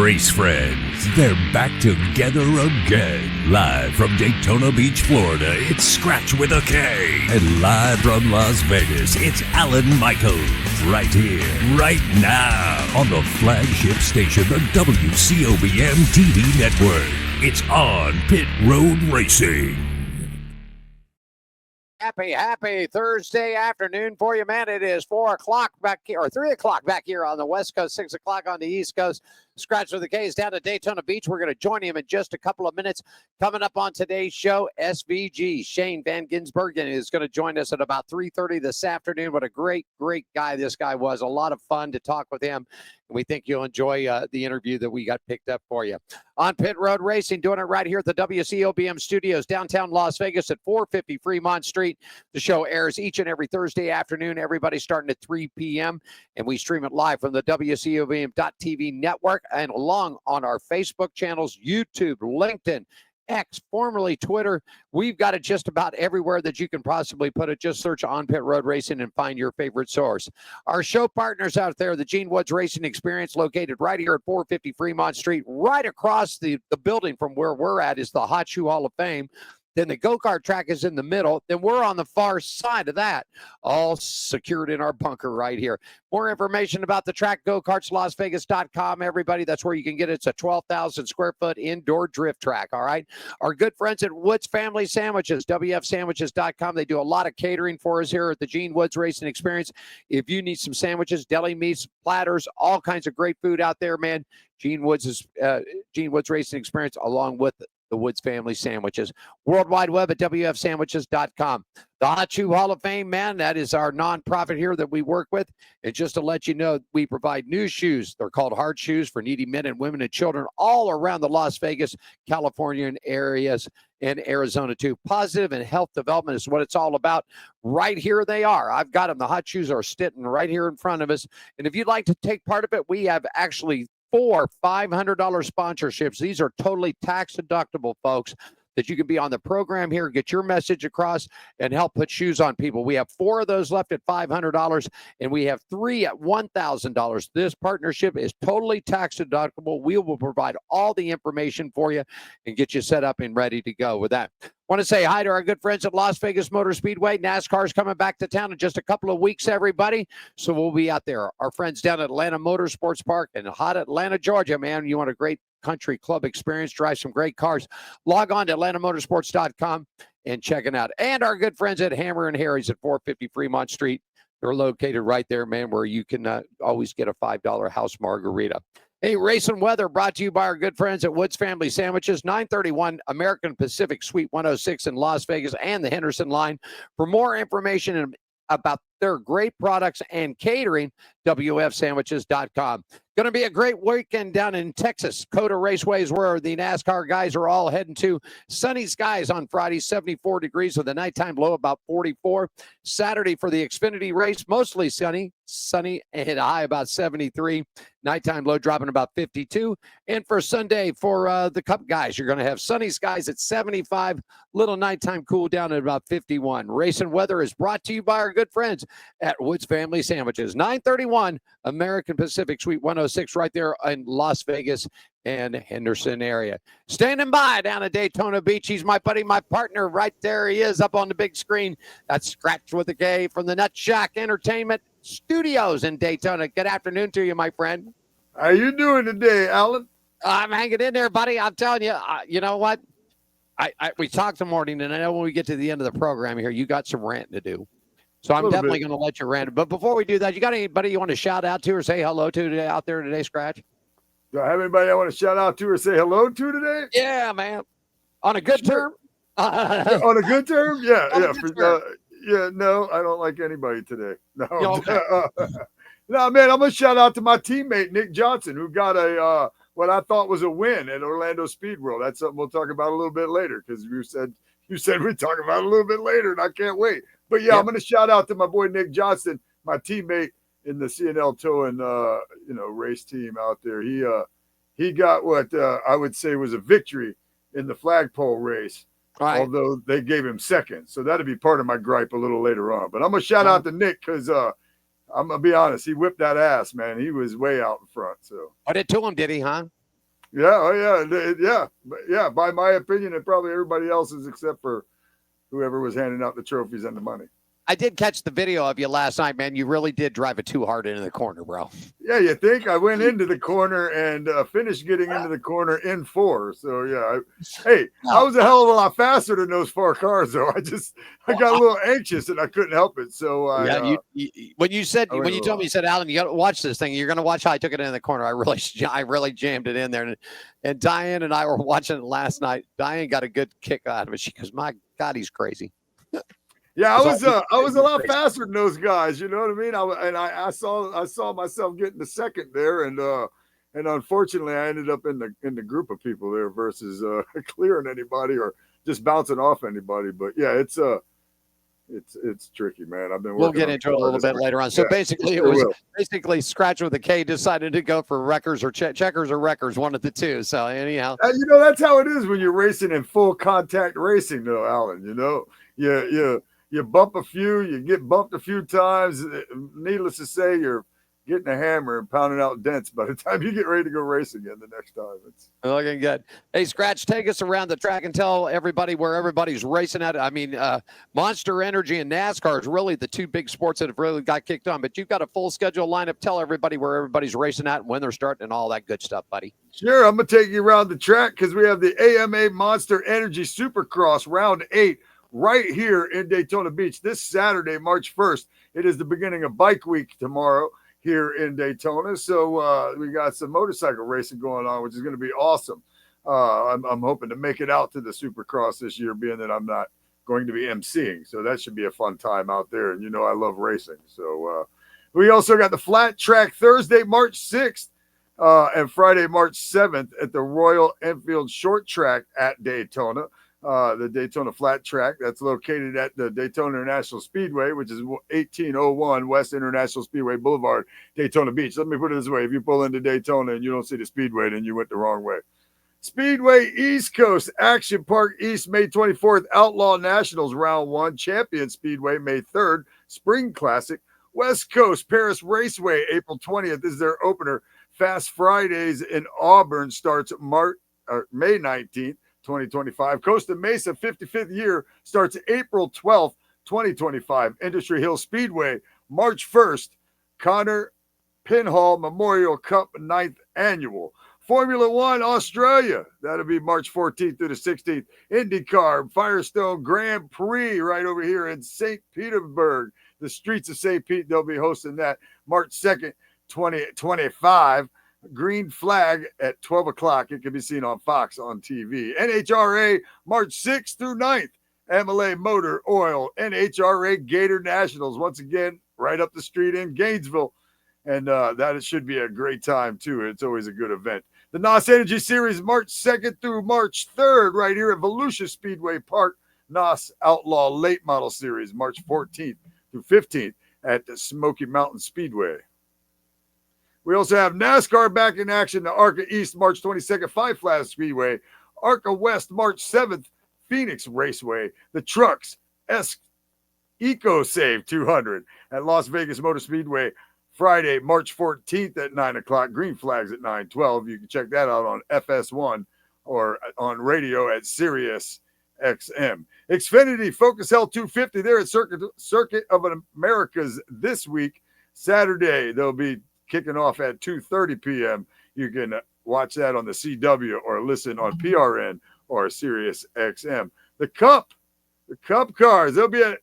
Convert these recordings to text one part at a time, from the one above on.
Race friends, they're back together again. Live from Daytona Beach, Florida, it's Scratch with a K. And live from Las Vegas, it's Alan Michaels. Right here, right now, on the flagship station, the WCOBM TV network. It's on Pit Road Racing. Happy Thursday afternoon for you, man. It is 4 o'clock back here, or 3 o'clock back here on the West Coast, 6 o'clock on the East Coast. Scratch with the K's down at Daytona Beach. We're going to join him in just a couple of minutes. Coming up on today's show, SVG, Shane Van Gisbergen, is going to join us at about 3:30 this afternoon. What a great guy this guy was. A lot of fun to talk with him. We think you'll enjoy the interview that we got picked up for you. On Pit Road Racing, doing it right here at the WCOBM studios, downtown Las Vegas at 450 Fremont Street. The show airs each and every Thursday afternoon. Everybody starting at 3 p.m. And we stream it live from the WCOBM.TV network and along on our Facebook channels, YouTube, LinkedIn, X, formerly Twitter. We've got it just about everywhere that you can possibly put it. Just search On Pit Road Racing and find your favorite source. Our show partners out there, the Gene Woods Racing Experience, located right here at 450 Fremont Street. Right across the building from where we're at is the Hot Shoe Hall of Fame. Then the go-kart track is in the middle. Then we're on the far side of that, all secured in our bunker right here. More information about the track, gokartslasvegas.com, everybody. That's where you can get it. It's a 12,000 square foot indoor drift track, all right? Our good friends at Woods Family Sandwiches, wfsandwiches.com. They do a lot of catering for us here at the Gene Woods Racing Experience. If you need some sandwiches, deli meats, platters, all kinds of great food out there, man, Gene Woods Racing Experience, along with the Woods Family Sandwiches. World Wide Web at wfsandwiches.com. The Hot Shoe Hall of Fame, man, that is our nonprofit here that we work with. And just to let you know, we provide new shoes. They're called hard shoes for needy men and women and children all around the Las Vegas, California areas, and Arizona too. Positive and health development is what it's all about. Right here they are. I've got them. The hot shoes are sitting right here in front of us. And if you'd like to take part of it, we have actually 4 $500 sponsorships. These are totally tax deductible, folks, that you can be on the program here, get your message across, and help put shoes on people. We have 4 of those left at $500, and we have 3 at $1,000. This partnership is totally tax deductible. We will provide all the information for you and get you set up and ready to go with that. Want to say hi to our good friends at Las Vegas Motor Speedway. NASCAR is coming back to town in just a couple of weeks, everybody. So we'll be out there. Our friends down at Atlanta Motorsports Park in hot Atlanta, Georgia, man. You want a great country club experience, drive some great cars. Log on to atlantamotorsports.com and check it out. And our good friends at Hammer and Harry's at 450 Fremont Street. They're located right there, man, where you can always get a $5 house margarita. Hey, race and weather brought to you by our good friends at Woods Family Sandwiches, 931 American Pacific Suite 106 in Las Vegas and the Henderson line. For more information about their great products and catering, wfsandwiches.com. Going to be a great weekend down in Texas. Coda Raceway is where the NASCAR guys are all heading to. Sunny skies on Friday, 74 degrees with a nighttime low about 44. Saturday for the Xfinity race, mostly sunny and high about 73. Nighttime low dropping about 52. And for Sunday for the Cup guys, you're going to have sunny skies at 75, little nighttime cool down at about 51. Race and weather is brought to you by our good friends at Woods Family Sandwiches, 931 American Pacific Suite 106 right there in Las Vegas and Henderson area. Standing by down at Daytona Beach. He's my buddy, my partner. Right there he is up on the big screen. That's Scratch with a K from the Nut Shack Entertainment Studios in Daytona. Good afternoon to you, my friend. How you doing today, Alan? I'm hanging in there, buddy. I'm telling you, you know what? We talked this morning, and I know when we get to the end of the program here, you got some ranting to do. So I'm definitely going to let you rant. But before we do that, you got anybody you want to shout out to or say hello to today, out there today, Scratch? Do I have anybody I want to shout out to or say hello to today? Yeah, man. On a good term? On a good term? Yeah. Yeah. No, I don't like anybody today. No. Okay. No, man, I'm going to shout out to my teammate, Nick Johnson, who got a what I thought was a win at Orlando Speed World. That's something we'll talk about a little bit later because you said we'd talk about it a little bit later, and I can't wait. But, yeah, I'm going to shout out to my boy Nick Johnson, my teammate in the CNL towing, race team out there. He got what I would say was a victory in the flagpole race, although they gave him second. So that'd be part of my gripe a little later on. But I'm going to shout out to Nick because I'm going to be honest. He whipped that ass, man. He was way out in front. So I did to him, did he, huh? Yeah, oh yeah, yeah. By my opinion, and probably everybody else's, except for whoever was handing out the trophies and the money. I did catch the video of you last night, man. You really did drive it too hard into the corner, bro. Yeah, you think? I went into the corner and finished getting into the corner in 4. So yeah, I was a hell of a lot faster than those 4 cars, though. I got a little anxious and I couldn't help it. So when you told me, you said, Alan, you got to watch this thing. You're going to watch how I took it in the corner. I really jammed it in there. And Diane and I were watching it last night. Diane got a good kick out of it. She goes, "My God, he's crazy." Yeah, I was a lot faster than those guys. You know what I mean? I saw myself getting the second there, and unfortunately, I ended up in the group of people there versus clearing anybody or just bouncing off anybody. But yeah, it's tricky, man. We'll get into it a little bit later on. So basically, it was basically Scratch with a K decided to go for wreckers or checkers or wreckers, one of the two. So anyhow, that's how it is when you're racing in full contact racing, though, Alan. You bump a few, you get bumped a few times. Needless to say, you're getting a hammer and pounding out dents by the time you get ready to go race again the next time. It's looking good. Hey, Scratch, take us around the track and tell everybody where everybody's racing at. I mean, Monster Energy and NASCAR is really the two big sports that have really got kicked on. But you've got a full schedule lineup. Tell everybody where everybody's racing at and when they're starting and all that good stuff, buddy. Sure, I'm going to take you around the track because we have the AMA Monster Energy Supercross Round 8. Right here in Daytona Beach this Saturday, March 1st. It is the beginning of Bike Week tomorrow here in Daytona. So we got some motorcycle racing going on, which is going to be awesome. I'm hoping to make it out to the Supercross this year, being that I'm not going to be emceeing. So that should be a fun time out there. And I love racing. So we also got the flat track Thursday, March 6th and Friday, March 7th at the Royal Enfield Short Track at Daytona. The Daytona Flat Track that's located at the Daytona International Speedway, which is 1801 West International Speedway Boulevard, Daytona Beach. Let me put it this way. If you pull into Daytona and you don't see the Speedway, then you went the wrong way. Speedway East Coast, Action Park East, May 24th, Outlaw Nationals, Round 1, Champion Speedway, May 3rd, Spring Classic, West Coast, Paris Raceway, April 20th is their opener. Fast Fridays in Auburn starts May 19th. 2025. Costa Mesa 55th year starts April 12th, 2025. Industry Hill Speedway, March 1st. Connor Pinhall Memorial Cup 9th Annual. Formula One Australia, that'll be March 14th through the 16th. IndyCar Firestone Grand Prix right over here in St. Petersburg. The streets of St. Pete, they'll be hosting that March 2nd, 2025. Green Flag at 12 o'clock. It can be seen on Fox on TV. NHRA March 6th through 9th. MLA Motor Oil. NHRA Gator Nationals. Once again, right up the street in Gainesville. And that should be a great time, too. It's always a good event. The NOS Energy Series March 2nd through March 3rd right here at Volusia Speedway Park. NOS Outlaw Late Model Series March 14th through 15th at the Smoky Mountain Speedway. We also have NASCAR back in action. The ARCA East, March 22nd, Five Flags Speedway. ARCA West, March 7th, Phoenix Raceway. The Trucks, Eco Save 200 at Las Vegas Motor Speedway. Friday, March 14th at 9 o'clock. Green Flags at 9:12. You can check that out on FS1 or on radio at Sirius XM. Xfinity Focus L250 there at Circuit of Americas this week. Saturday, they'll be kicking off at 2:30 p.m. You can watch that on the CW or listen on PRN or Sirius XM. The Cup cars, they'll be at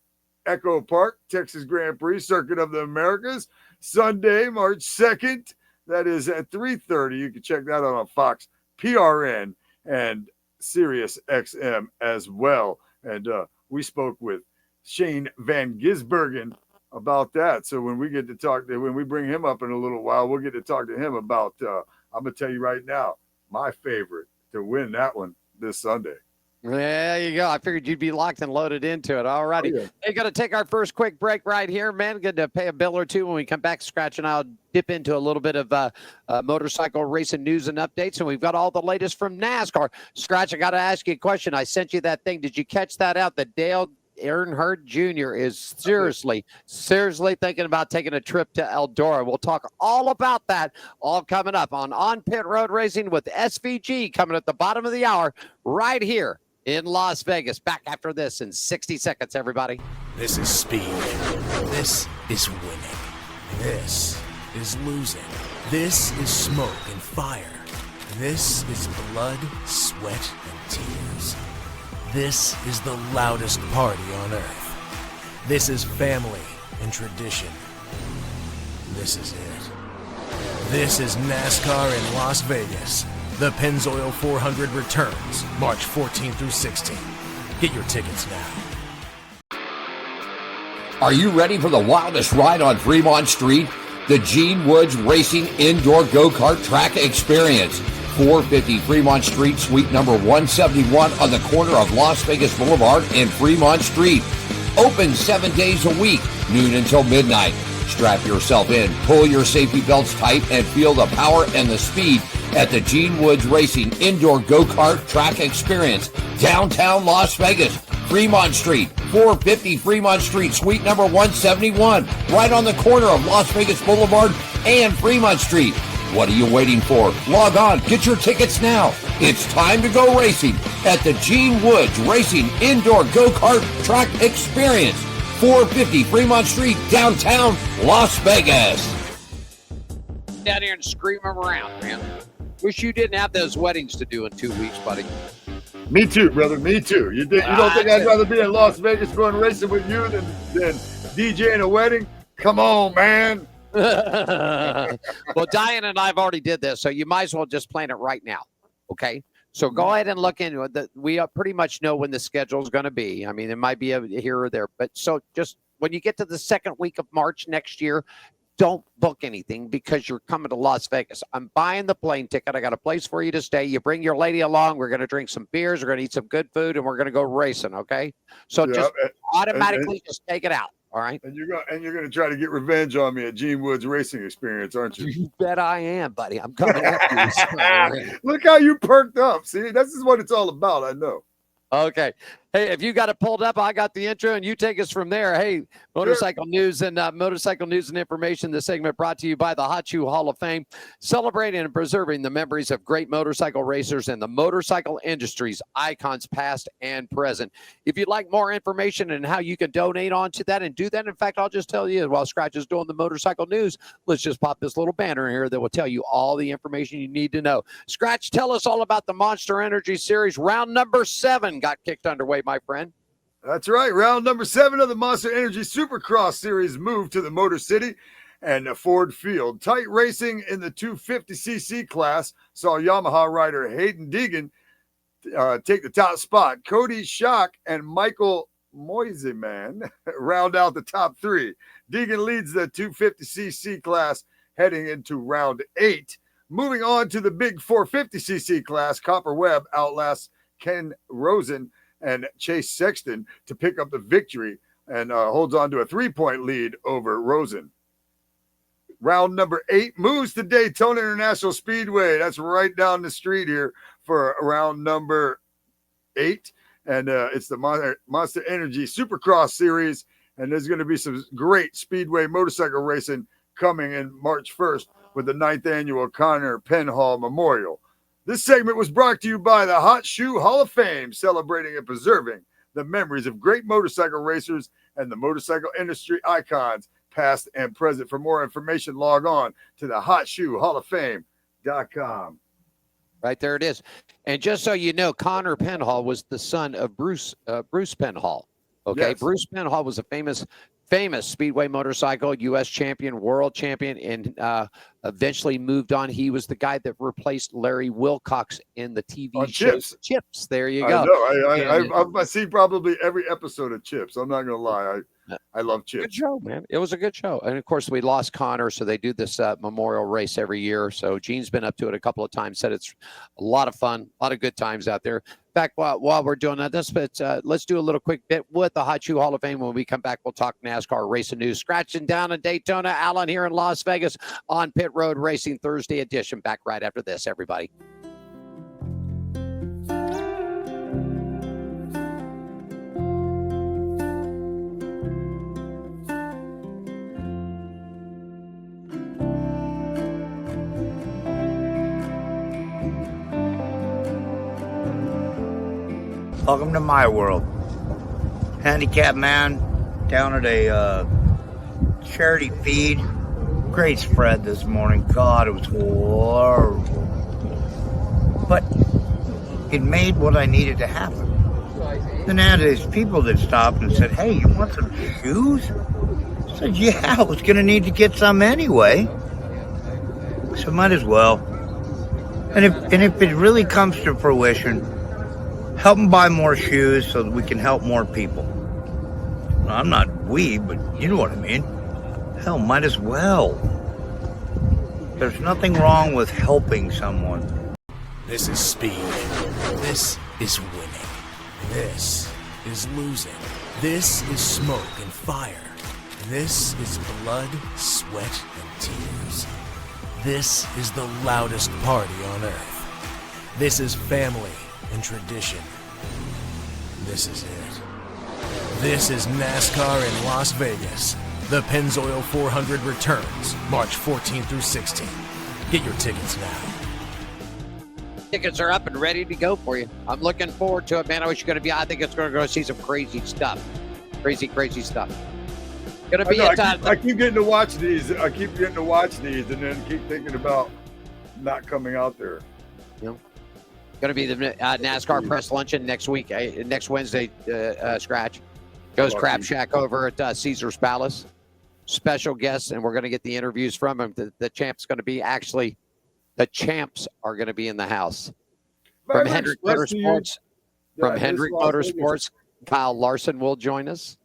Echo Park, Texas Grand Prix, Circuit of the Americas, Sunday, March 2nd. That is at 3:30. You can check that out on Fox, PRN, and Sirius XM as well. And we spoke with Shane Van Gisbergen about that. So when we bring him up in a little while, we'll get to talk to him about, I'm going to tell you right now, my favorite to win that one this Sunday. There you go. I figured you'd be locked and loaded into it. All righty. Oh, yeah. Hey, going to take our first quick break right here, man. Good to pay a bill or two. When we come back, Scratch and I'll dip into a little bit of motorcycle racing news and updates. And we've got all the latest from NASCAR. Scratch, I got to ask you a question. I sent you that thing. Did you catch that out? The Dale Earnhardt Jr. is seriously thinking about taking a trip to Eldora. We'll talk all about that, all coming up on Pit Road Racing with SVG coming at the bottom of the hour right here in Las Vegas. Back after this in 60 seconds, everybody. This is speed. This is winning. This is losing. This is smoke and fire. This is blood, sweat, and tears. This is the loudest party on earth. This is family and tradition. This is it. This is NASCAR in Las Vegas. The Pennzoil 400 returns March 14 through 16. Get your tickets now. Are you ready for the wildest ride on Fremont Street? The Gene Woods Racing Indoor Go-Kart Track Experience. 450 Fremont Street, suite number 171 on the corner of Las Vegas Boulevard and Fremont Street. Open 7 days a week, noon until midnight. Strap yourself in, pull your safety belts tight, and feel the power and the speed at the Gene Woods Racing Indoor Go-Kart Track Experience. Downtown Las Vegas, Fremont Street, 450 Fremont Street, suite number 171, right on the corner of Las Vegas Boulevard and Fremont Street. What are you waiting for? Log on, get your tickets now. It's time to go racing at the Gene Woods Racing Indoor Go-Kart Track Experience, 450 Fremont Street, downtown Las Vegas. Down here and scream them around, man. Wish you didn't have those weddings to do in 2 weeks, buddy. Me too, brother. Me too. You don't think I'd rather be in Las Vegas going racing with you than DJing a wedding? Come on, man. Well, Diane and I have already did this, so you might as well just plan it right now. Okay. So go ahead and look into it. We pretty much know when the schedule is going to be. I mean, it might be here or there, but so just when you get to the second week of March next year, don't book anything because you're coming to Las Vegas. I'm buying the plane ticket. I got a place for you to stay. You bring your lady along. We're going to drink some beers. We're going to eat some good food, and we're going to go racing. Okay. So just automatically just take it out. All right. And you're going to try to get revenge on me at Gene Woods Racing Experience, aren't you? You bet I am, buddy. I'm coming after you. Look how you perked up. See, this is what it's all about. I know. Okay. Hey, if you got it pulled up, I got the intro, and you take us from there. Hey, motorcycle news and information. This segment brought to you by the Hot Shoe Hall of Fame, celebrating and preserving the memories of great motorcycle racers and the motorcycle industry's icons, past and present. If you'd like more information and how you can donate on to that and do that, in fact, I'll just tell you while Scratch is doing the motorcycle news, let's just pop this little banner in here that will tell you all the information you need to know. Scratch, tell us all about the Monster Energy Series. Round number 7 got kicked underway, my friend. That's right. Round number 7 of the Monster Energy Supercross Series moved to the Motor City and Ford Field. Tight racing in the 250cc class saw Yamaha rider Hayden Deegan take the top spot. Cody Schock and Michael Moiseman round out the top 3. Deegan leads the 250cc class heading into round 8. Moving on to the big 450cc class, Copper Webb outlasts Ken Rosen and Chase Sexton to pick up the victory and holds on to a 3-point lead over Rosen. Round number 8 moves to Daytona International Speedway. That's right down the street here for round number 8. And it's the Monster Energy Supercross Series. And there's going to be some great speedway motorcycle racing coming in March 1st with the 9th annual Connor Penhall Memorial. This segment was brought to you by the Hot Shoe Hall of Fame, celebrating and preserving the memories of great motorcycle racers and the motorcycle industry icons, past and present. For more information, log on to the hotshoehalloffame.com. Right there it is. And just so you know, Connor Penhall was the son of Bruce Penhall. Okay, yes. Bruce Penhall was a famous speedway motorcycle, U.S. champion, world champion, and eventually moved on. He was the guy that replaced Larry Wilcox in the TV show Chips. There you go. I know. I've seen probably every episode of Chips. I'm not going to lie. I love Chips. Good show, man. It was a good show. And, of course, we lost Connor, so they do this memorial race every year. So Gene's been up to it a couple of times, said it's a lot of fun, a lot of good times out there. In fact, while we're doing that, let's do a little quick bit with the Hot Shoe Hall of Fame. When we come back, we'll talk NASCAR racing news. Scratching down in Daytona, Alan here in Las Vegas on Pit Road Racing Thursday edition. Back right after this, everybody. Welcome to my world. Handicapped man down at a charity feed. Great spread this morning. God, it was horrible. But it made what I needed to happen. Then I had these people that stopped and said, hey, you want some shoes? I said, yeah, I was going to need to get some anyway. So might as well. And if it really comes to fruition, help them buy more shoes so that we can help more people. Well, I'm not but you know what I mean. Hell, might as well. There's nothing wrong with helping someone. This is speed. This is winning. This is losing. This is smoke and fire. This is blood, sweat, and tears. This is the loudest party on earth. This is family and tradition. This is it. This is NASCAR in Las Vegas. The Pennzoil 400 returns March 14th through 16th. Get your tickets now. Tickets are up and ready to go for you. I'm looking forward to it, man. I think it's going to go see some crazy stuff. Crazy stuff. Going to be I keep getting to watch these. And then keep thinking about not coming out there. Going to be the NASCAR press luncheon next week, next Wednesday. Scratch goes Crab Shack over at Caesar's Palace. Special guests, and we're going to get the interviews from him. The champs going to be the champs are going to be in the house. From Hendrick Motorsports. Kyle Larson will join us.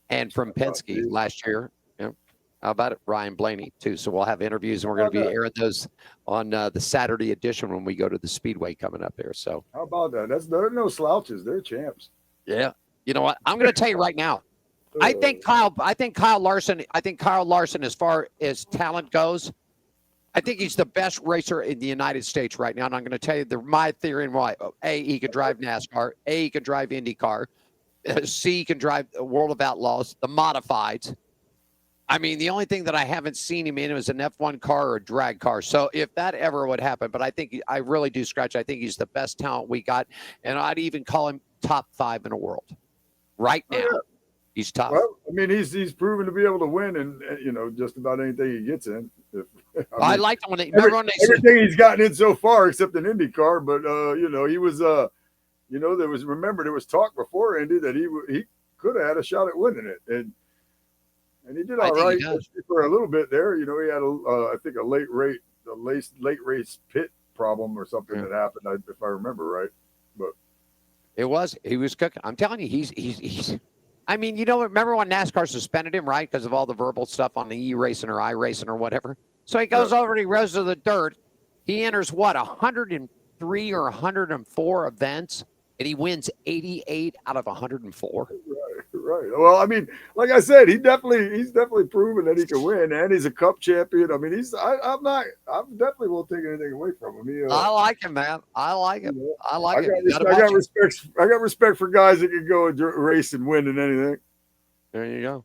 And from Penske last year, how about it? Ryan Blaney, too. So we'll have interviews, and we're going to be airing those on the Saturday edition when we go to the Speedway coming up there. So how about that? They're no slouches. They're champs. Yeah. You know what? I'm going to tell you right now. I think Kyle Larson, as far as talent goes, I think he's the best racer in the United States right now. And I'm going to tell you my theory and why. A, he can drive NASCAR. A, he can drive IndyCar. C, he can drive World of Outlaws, the modifieds. I mean, the only thing that I haven't seen him in was an F1 car or a drag car. So if that ever would happen, but I really do scratch. I think he's the best talent we got. And I'd even call him top 5 in the world right now. He's tough. Well, I mean, he's proven to be able to win in, just about anything he gets in. I liked him everything he's gotten in so far, except an IndyCar. But he was there was talk before Indy that he could have had a shot at winning it, and he did all right for a little bit there. He had I think a late race pit problem or something that happened, if I remember right. But he was cooking. I'm telling you, he's. I mean, remember when NASCAR suspended him, right? Because of all the verbal stuff on the E-racing or I-racing or whatever. So he goes over and he rows to the dirt. He enters 103 or 104 events, and he wins 88 out of 104. Right. Well, I mean, like I said, he's definitely proven that he can win, and he's a Cup champion. I mean, I definitely won't take anything away from him. I like him, man. I like him. I got respect for guys that can go and race and win in anything. There you go.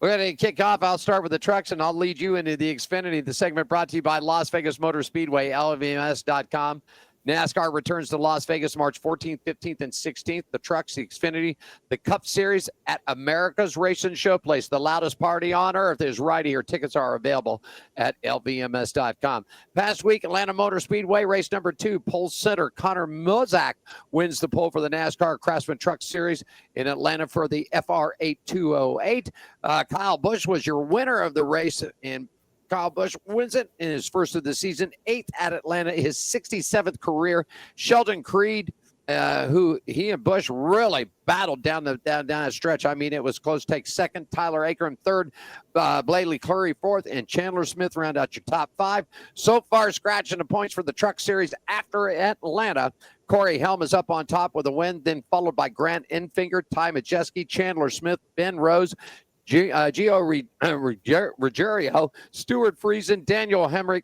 We're going to kick off. I'll start with the trucks, and I'll lead you into the Xfinity. The segment brought to you by Las Vegas Motor Speedway, LVMS.com. NASCAR returns to Las Vegas March 14th, 15th, and 16th. The trucks, the Xfinity, the Cup Series at America's Racing Showplace. The loudest party on earth is right here. Tickets are available at LVMS.com. Past week, Atlanta Motor Speedway, race number 2, pole center. Connor Mozak wins the pole for the NASCAR Craftsman Truck Series in Atlanta for the FR8208. Kyle Busch was your winner of the race in Kyle Busch wins it in his first of the season, 8th at Atlanta, his 67th career. Sheldon Creed, who he and Busch really battled down the stretch. I mean, it was close. Take second. Tyler Akron third. Bladley Clury fourth, and Chandler Smith round out your top 5. So far, scratching the points for the Truck Series after Atlanta. Corey Helm is up on top with a win, then followed by Grant Enfinger, Ty Majeski, Chandler Smith, Ben Rose, Gio Ruggiero, Stuart Friesen, Daniel Hemrick,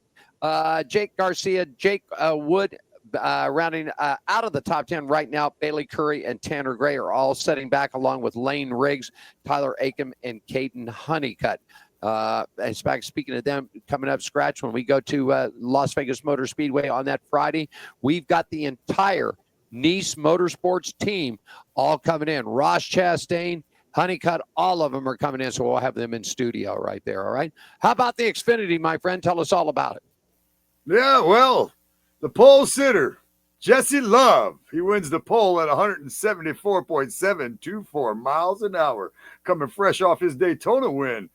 Jake Garcia, Jake Wood, rounding out of the top 10 right now. Bailey Curry and Tanner Gray are all setting back, along with Lane Riggs, Tyler Aiken, and Caden Honeycutt. In fact, speaking of them coming up, Scratch, when we go to Las Vegas Motor Speedway on that Friday, we've got the entire Nice Motorsports team all coming in. Ross Chastain, Honeycutt, all of them are coming in, so we'll have them in studio right there, all right? How about the Xfinity, my friend? Tell us all about it. Yeah, well, the pole sitter, Jesse Love, he wins the pole at 174.724 miles an hour, coming fresh off his Daytona win.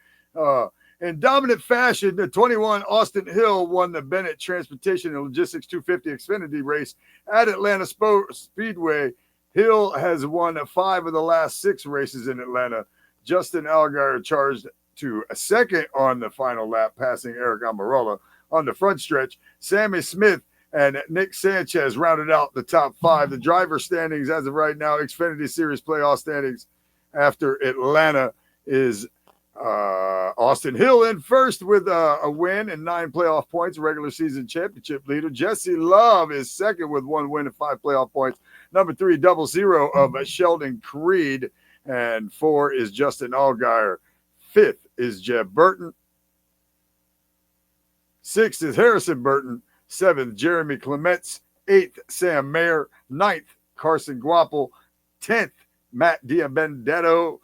In dominant fashion, the 21 Austin Hill won the Bennett Transportation and Logistics 250 Xfinity race at Atlanta Speedway. Hill has won 5 of the last 6 races in Atlanta. Justin Allgaier charged to a second on the final lap, passing Eric Almirola. On the front stretch, Sammy Smith and Nick Sanchez rounded out the top 5. The driver standings as of right now, Xfinity Series playoff standings after Atlanta is Austin Hill in first with a win and 9 playoff points, regular season championship leader. Jesse Love is second with 1 win and 5 playoff points. Number 3, 0-0 of Sheldon Creed. And 4 is Justin Allgaier. 5th is Jeb Burton. 6th is Harrison Burton. 7th, Jeremy Clements. 8th, Sam Mayer. 9th, Carson Guapel. 10th, Matt Diabendetto.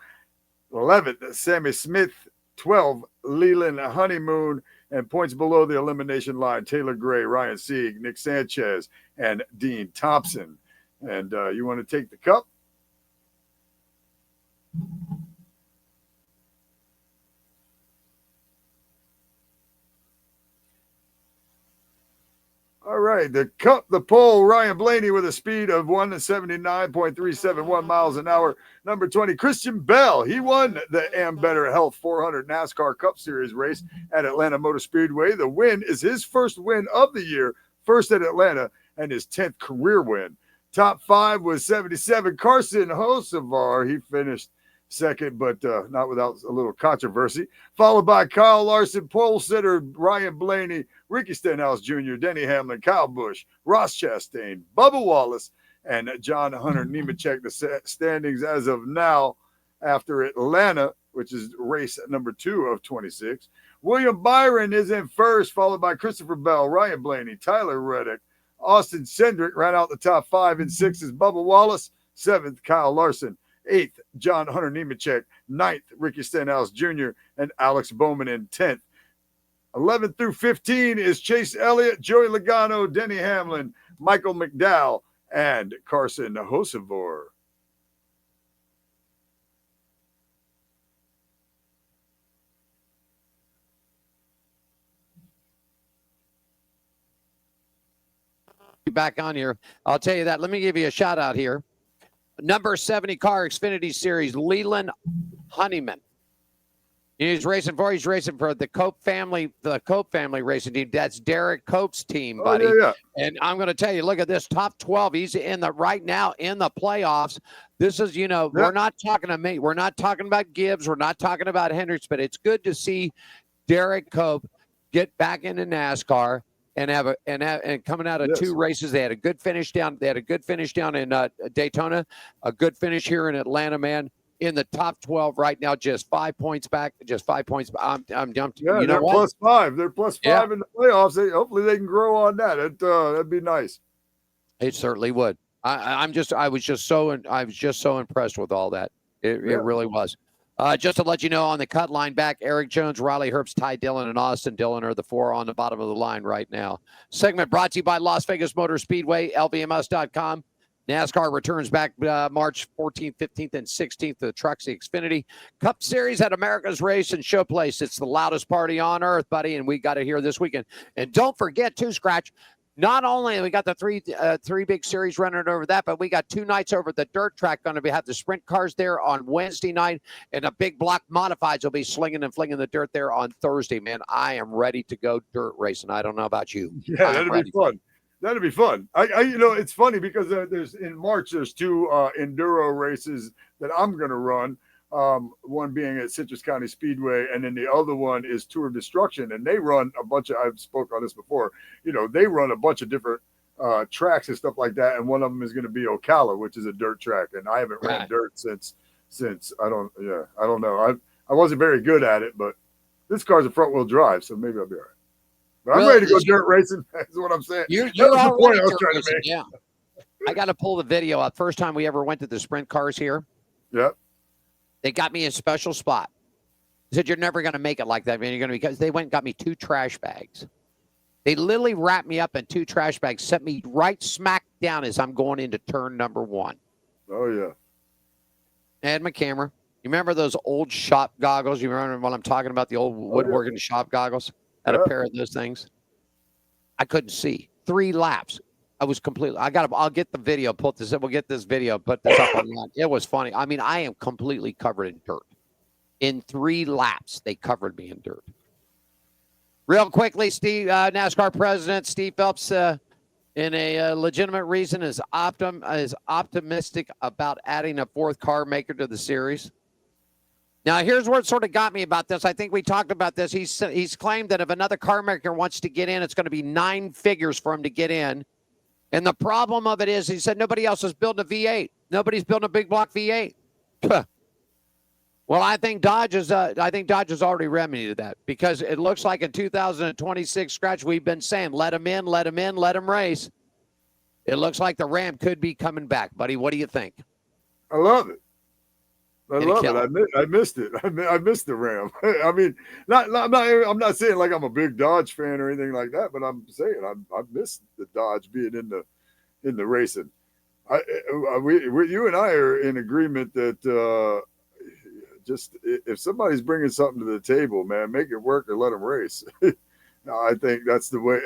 11th, Sammy Smith. 12, Leland Honeymoon. And points below the elimination line, Taylor Gray, Ryan Sieg, Nick Sanchez, and Dean Thompson. And you want to take the cup? All right, the cup, the pole, Ryan Blaney with a speed of 179.371 miles an hour. Number 20, Christian Bell. He won the Am Better Health 400 NASCAR Cup Series race at Atlanta Motor Speedway. The win is his first win of the year, first at Atlanta, and his 10th career win. Top 5 was 77, Carson Hocevar. He finished second, but not without a little controversy. Followed by Kyle Larson, pole sitter Ryan Blaney, Ricky Stenhouse Jr., Denny Hamlin, Kyle Busch, Ross Chastain, Bubba Wallace, and John Hunter Nemechek. The standings as of now after Atlanta, which is race number 2 of 26. William Byron is in first, followed by Christopher Bell, Ryan Blaney, Tyler Reddick, Austin Cindric ran out the top 5. In 6th is Bubba Wallace. 7th, Kyle Larson. 8th, John Hunter Nemechek. 9th, Ricky Stenhouse Jr. and Alex Bowman in 10th. 11th through 15 is Chase Elliott, Joey Logano, Denny Hamlin, Michael McDowell, and Carson Hocevar. Back on here. I'll tell you that. Let me give you a shout out here. Number 70 car Xfinity Series, Leland Honeyman. He's racing for the Cope family racing team. That's Derek Cope's team, buddy. Yeah. And I'm going to tell you, look at this top 12. He's right now in the playoffs. This is, we're not talking to me. We're not talking about Gibbs. We're not talking about Hendricks, but it's good to see Derek Cope get back into NASCAR. And coming out of 2 races, they had a good finish down. They had a good finish down in Daytona, a good finish here in Atlanta, man. In the top 12 right now, just 5 points back. Just 5 points. I'm dumped. Yeah, they're +5. They're +5 in the playoffs. Hopefully, they can grow on that. That'd be nice. It certainly would. I was just so impressed with all that. It really was. Just to let you know, on the cut line back, Eric Jones, Riley Herbst, Ty Dillon, and Austin Dillon are the 4 on the bottom of the line right now. Segment brought to you by Las Vegas Motor Speedway, LVMS.com. NASCAR returns back March 14th, 15th, and 16th to the Trucks, the Xfinity Cup Series at America's Race and Showplace. It's the loudest party on earth, buddy, and we got it here this weekend. And don't forget, too, Scratch, not only we got the three big series running over that, but we got 2 nights over at the dirt track. Going to have the sprint cars there on Wednesday night, and a big block modifieds will be slinging and flinging the dirt there on Thursday. Man, I am ready to go dirt racing. I don't know about you. Yeah, that'd be fun. That'd be fun. It's funny because in March there's 2 enduro races that I'm going to run. One being at Citrus County Speedway, and then the other one is Tour of Destruction, and they run a bunch of, I've spoke on this before, they run a bunch of different tracks and stuff like that, and one of them is going to be Ocala, which is a dirt track, and I haven't ran dirt since I don't know. I wasn't very good at it, but this car's a front wheel drive, so maybe I'll be all right. But I'm ready to go dirt racing. That's what I'm saying. You're all right. Yeah. I got to pull the video up. First time we ever went to the sprint cars here. Yep. They got me a special spot. They said, you're never going to make it like that, man. You're going to, because they went and got me 2 trash bags. They literally wrapped me up in 2 trash bags, set me right smack down as I'm going into turn number 1. Oh, yeah. I had my camera. You remember those old shop goggles? You remember what I'm talking about, the old woodworking shop goggles? I had a pair of those things. I couldn't see. 3 laps. I was completely, I'll get the video, we'll get this video, put this up online. It was funny. I mean, I am completely covered in dirt. In 3 laps, they covered me in dirt. Real quickly, Steve, NASCAR president Steve Phelps, in a legitimate reason, is optimistic about adding a 4th car maker to the series. Now, here's what sort of got me about this. I think we talked about this. He's claimed that if another car maker wants to get in, it's going to be 9 figures for him to get in. And the problem of it is, he said nobody else is building a V8. Nobody's building a big block V8. Well, I think Dodge is already remedied that, because it looks like in 2026 scratch, we've been saying, let them in, let them in, let them race. It looks like the Ram could be coming back, buddy. What do you think? I love it. I love it. I missed it. I missed the Ram. I mean, I'm not saying like I'm a big Dodge fan or anything like that, but I'm saying I missed the Dodge being in the racing. You and I are in agreement that just if somebody's bringing something to the table, man, make it work or let them race. I think that's the way.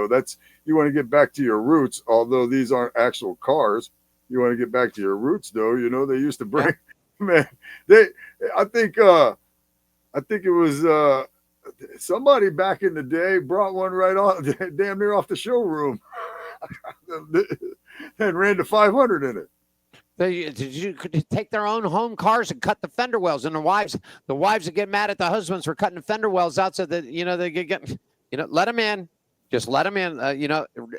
That's, you want to get back to your roots. Although these aren't actual cars, you want to get back to your roots, though. They used to bring. Man, I think it was somebody back in the day brought one right off, damn near off the showroom, and ran to 500 in it. They could take their own home cars and cut the fender wells, and the wives would get mad at the husbands for cutting the fender wells out, so that they could get, let them in. Just let them in.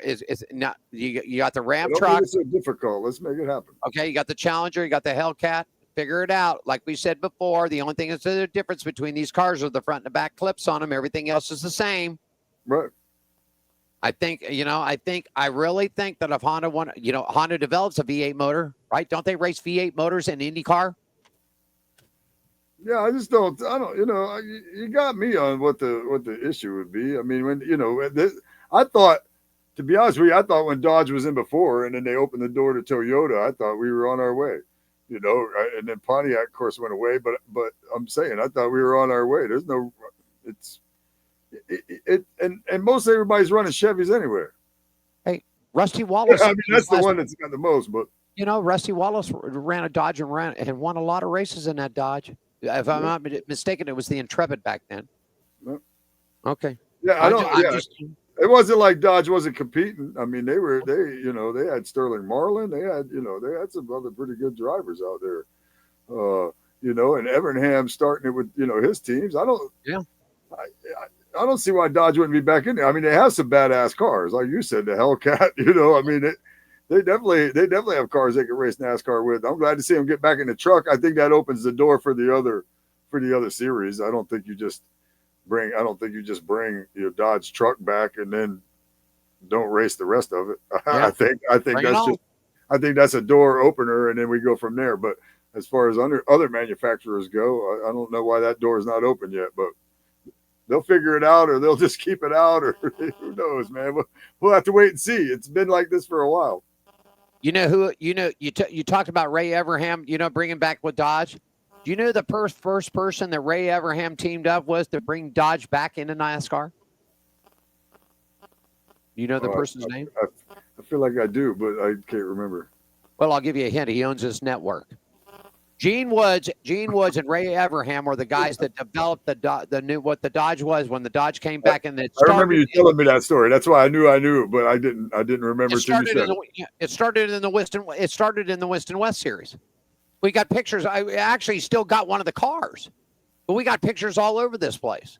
It's not, you got the Ram truck. It's so difficult. Let's make it happen. Okay, you got the Challenger, you got the Hellcat. Figure it out. Like we said before, the only thing that's the difference between these cars are the front and the back clips on them. Everything else is the same. Right. I really think that if Honda develops a V8 motor, right? Don't they race V8 motors in IndyCar? Yeah, I don't, you got me on what the issue would be. I mean, I thought, to be honest with you, I thought when Dodge was in before and then they opened the door to Toyota, I thought we were on our way. And then Pontiac, of course, went away. But I'm saying, I thought we were on our way. And most everybody's running Chevys anywhere. Hey, Rusty Wallace. I mean, that's the one that's got the most. But Rusty Wallace ran a Dodge and won a lot of races in that Dodge. If I'm not mistaken, it was the Intrepid back then. Yep. Okay. Yeah, it wasn't like Dodge wasn't competing. I mean, they had Sterling Marlin. They had some other pretty good drivers out there. And Evernham starting it with, his teams. I don't see why Dodge wouldn't be back in there. I mean, they have some badass cars. Like you said, the Hellcat, I mean, they definitely have cars they can race NASCAR with. I'm glad to see them get back in the truck. I think that opens the door for the other series. I don't think you just bring your Dodge truck back and then don't race the rest of it. Yeah. I think that's a door opener, and then we go from there. But as far as other manufacturers go, I don't know why that door is not open yet, but they'll figure it out, or they'll just keep it out, or who knows, man. We'll have to wait and see. It's been like this for a while. You talked about Ray Evernham, bringing back with Dodge. Do you know the first person that Ray Evernham teamed up was to bring Dodge back into NASCAR? You know the person's name? I feel like I do, but I can't remember. Well, I'll give you a hint. He owns this network. Gene Woods and Ray Everham were the guys that developed what the Dodge was when the Dodge came back. And I remember you telling me that story. That's why I knew, but I didn't remember. It started in the Winston West series. We got pictures. I actually still got one of the cars, but we got pictures all over this place.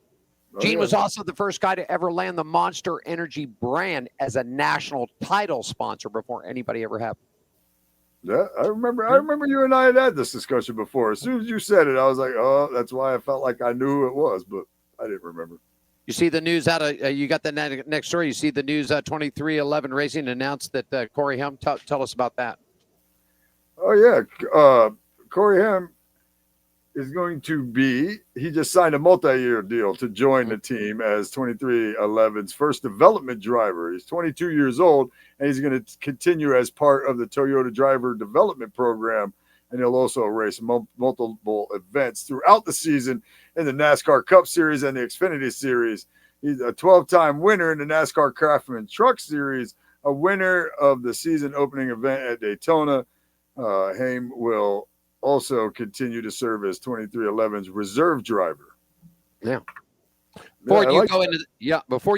Gene was also the first guy to ever land the Monster Energy brand as a national title sponsor before anybody ever had. Yeah, I remember you and I had this discussion before. As soon as you said it, I was like, oh, that's why I felt like I knew who it was, but I didn't remember. You see the news out of you got the next story. You see the news. 2311 Racing announced that Corey Helm. Tell us about that. Oh yeah, Corey Helm is going to be. He just signed a multi-year deal to join the team as 2311's first development driver. He's 22 years old, and he's going to continue as part of the Toyota Driver Development Program. And he'll also race multiple events throughout the season in the NASCAR Cup Series and the Xfinity Series. He's a 12-time winner in the NASCAR Craftsman Truck Series, a winner of the season opening event at Daytona. Haim will also continue to serve as 2311's reserve driver. Yeah. Before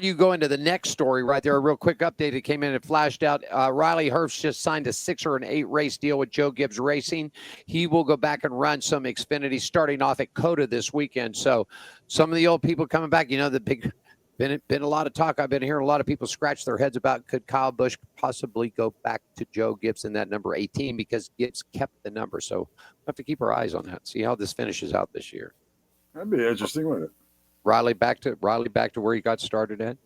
you go into the next story right there, a real quick update. It came in and flashed out. Riley Herbst just signed a 6 or an 8 race deal with Joe Gibbs Racing. He will go back and run some Xfinity starting off at COTA this weekend. So some of the old people coming back, the big been a lot of talk. I've been hearing a lot of people scratch their heads about could Kyle Busch possibly go back to Joe Gibbs in that number 18 because Gibbs kept the number. So we'll have to keep our eyes on that, see how this finishes out this year. That'd be interesting, wouldn't it? Riley back to where he got started at.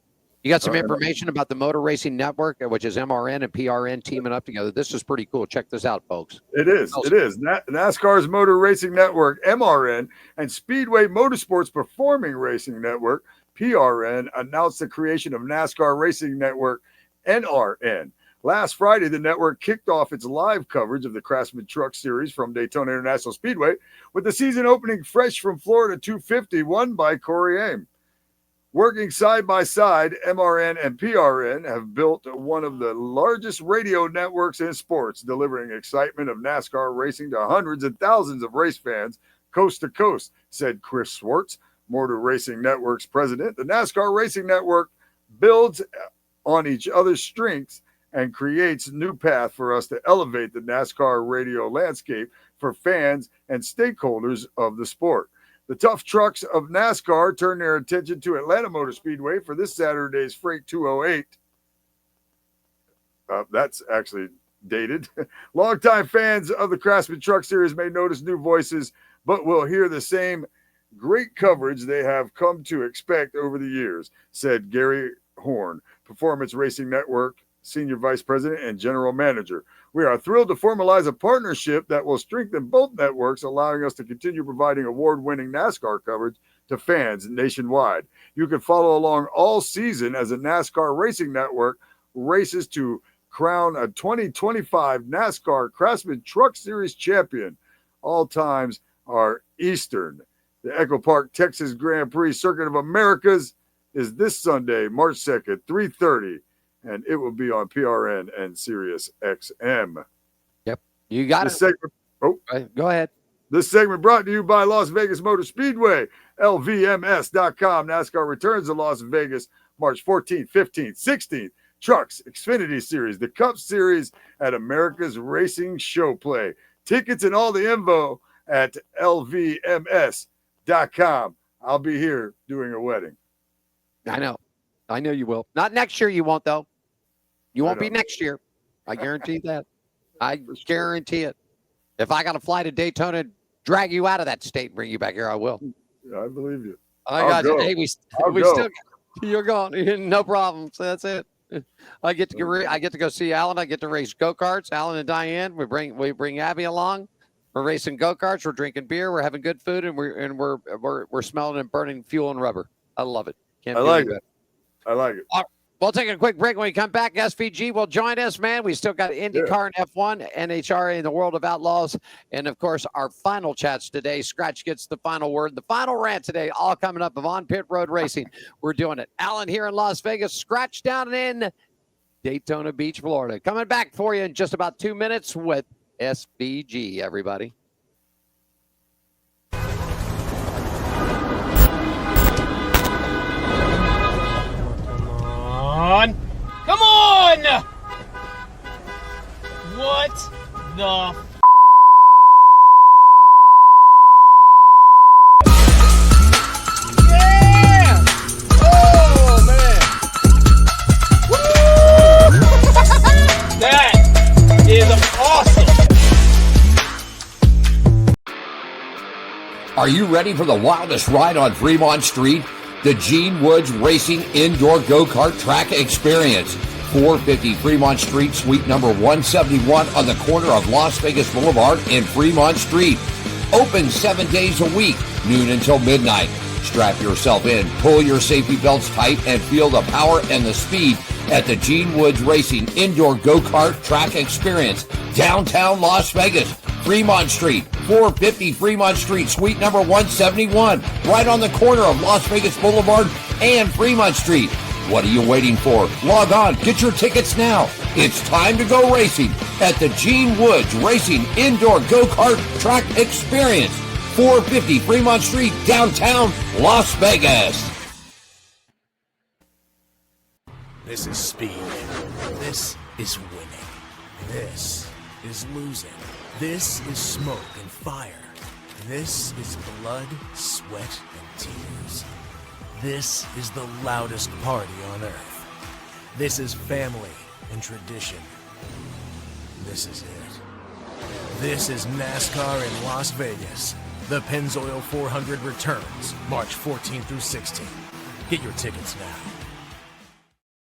You got some information about the Motor Racing Network, which is MRN and PRN teaming up together. This is pretty cool. Check this out, folks. It is. NASCAR's Motor Racing Network, MRN, and Speedway Motorsports Performing Racing Network, PRN, announced the creation of NASCAR Racing Network, NRN. Last Friday, the network kicked off its live coverage of the Craftsman Truck Series from Daytona International Speedway, with the season opening fresh from Florida 250, won by Corey Haim. Working side by side, MRN and PRN have built one of the largest radio networks in sports, delivering excitement of NASCAR racing to hundreds and thousands of race fans coast to coast, said Chris Swartz, Motor Racing Network's president. The NASCAR Racing Network builds on each other's strengths and creates a new path for us to elevate the NASCAR radio landscape for fans and stakeholders of the sport. The tough trucks of NASCAR turn their attention to Atlanta Motor Speedway for this Saturday's Freight 208. That's actually dated. Longtime fans of the Craftsman Truck Series may notice new voices, but will hear the same great coverage they have come to expect over the years, said Gary Horn, Performance Racing Network Senior Vice President and General Manager. We are thrilled to formalize a partnership that will strengthen both networks, allowing us to continue providing award-winning NASCAR coverage to fans nationwide. You can follow along all season as a NASCAR Racing Network races to crown a 2025 NASCAR Craftsman Truck Series champion. All times are Eastern. The Echo Park, Texas Grand Prix Circuit of Americas is this Sunday, March 2nd, 3:30. And it will be on PRN and Sirius XM. Yep. You got it. Go ahead. This segment brought to you by Las Vegas Motor Speedway, LVMS.com. NASCAR returns to Las Vegas March 14th, 15th, 16th. Trucks, Xfinity Series, the Cup Series at America's Racing Showplay. Tickets and all the info at LVMS.com. I'll be here doing a wedding. I know you will. Not next year, you won't, though. You won't be next year. I guarantee that. I guarantee it. If I got to fly to Daytona, drag you out of that state and bring you back here, I will. Yeah, I believe you. I got you. Hey, we still. You're gone. No problem. So that's it. I get to go see Alan. I get to race go-karts. Alan and Diane. We bring Abby along. We're racing go-karts. We're drinking beer. We're having good food, and we're smelling and burning fuel and rubber. I love it. I like it. We'll take a quick break. When we come back, SVG will join us, man. We still got IndyCar and F1, NHRA, and the World of Outlaws. And, of course, our final chats today. Scratch gets the final word. The final rant today, all coming up of On Pit Road Racing. We're doing it. Alan here in Las Vegas. Scratch down in Daytona Beach, Florida. Coming back for you in just about 2 minutes with SVG, everybody. Come on! What the yeah! Oh, man! Woo! That is awesome! Are you ready for the wildest ride on Fremont Street? the Gene Woods Racing Indoor Go-Kart Track Experience. 450 Fremont Street, suite number 171 on the corner of Las Vegas Boulevard and Fremont Street. Open 7 days a week, noon until midnight. Strap yourself in, pull your safety belts tight, and feel the power and the speed at the Gene Woods Racing Indoor Go-Kart Track Experience, downtown Las Vegas, Fremont Street, 450 Fremont Street, suite number 171, right on the corner of Las Vegas Boulevard and Fremont Street. What are you waiting for? Log on, get your tickets now. It's time to go racing at the Gene Woods Racing Indoor Go-Kart Track Experience, 450 Fremont Street, downtown Las Vegas. This is speed. This is winning. This is losing. This is smoke and fire. This is blood, sweat, and tears. This is the loudest party on earth. This is family and tradition. This is it. This is NASCAR in Las Vegas. The Pennzoil 400 returns March 14 through 16. Get your tickets now.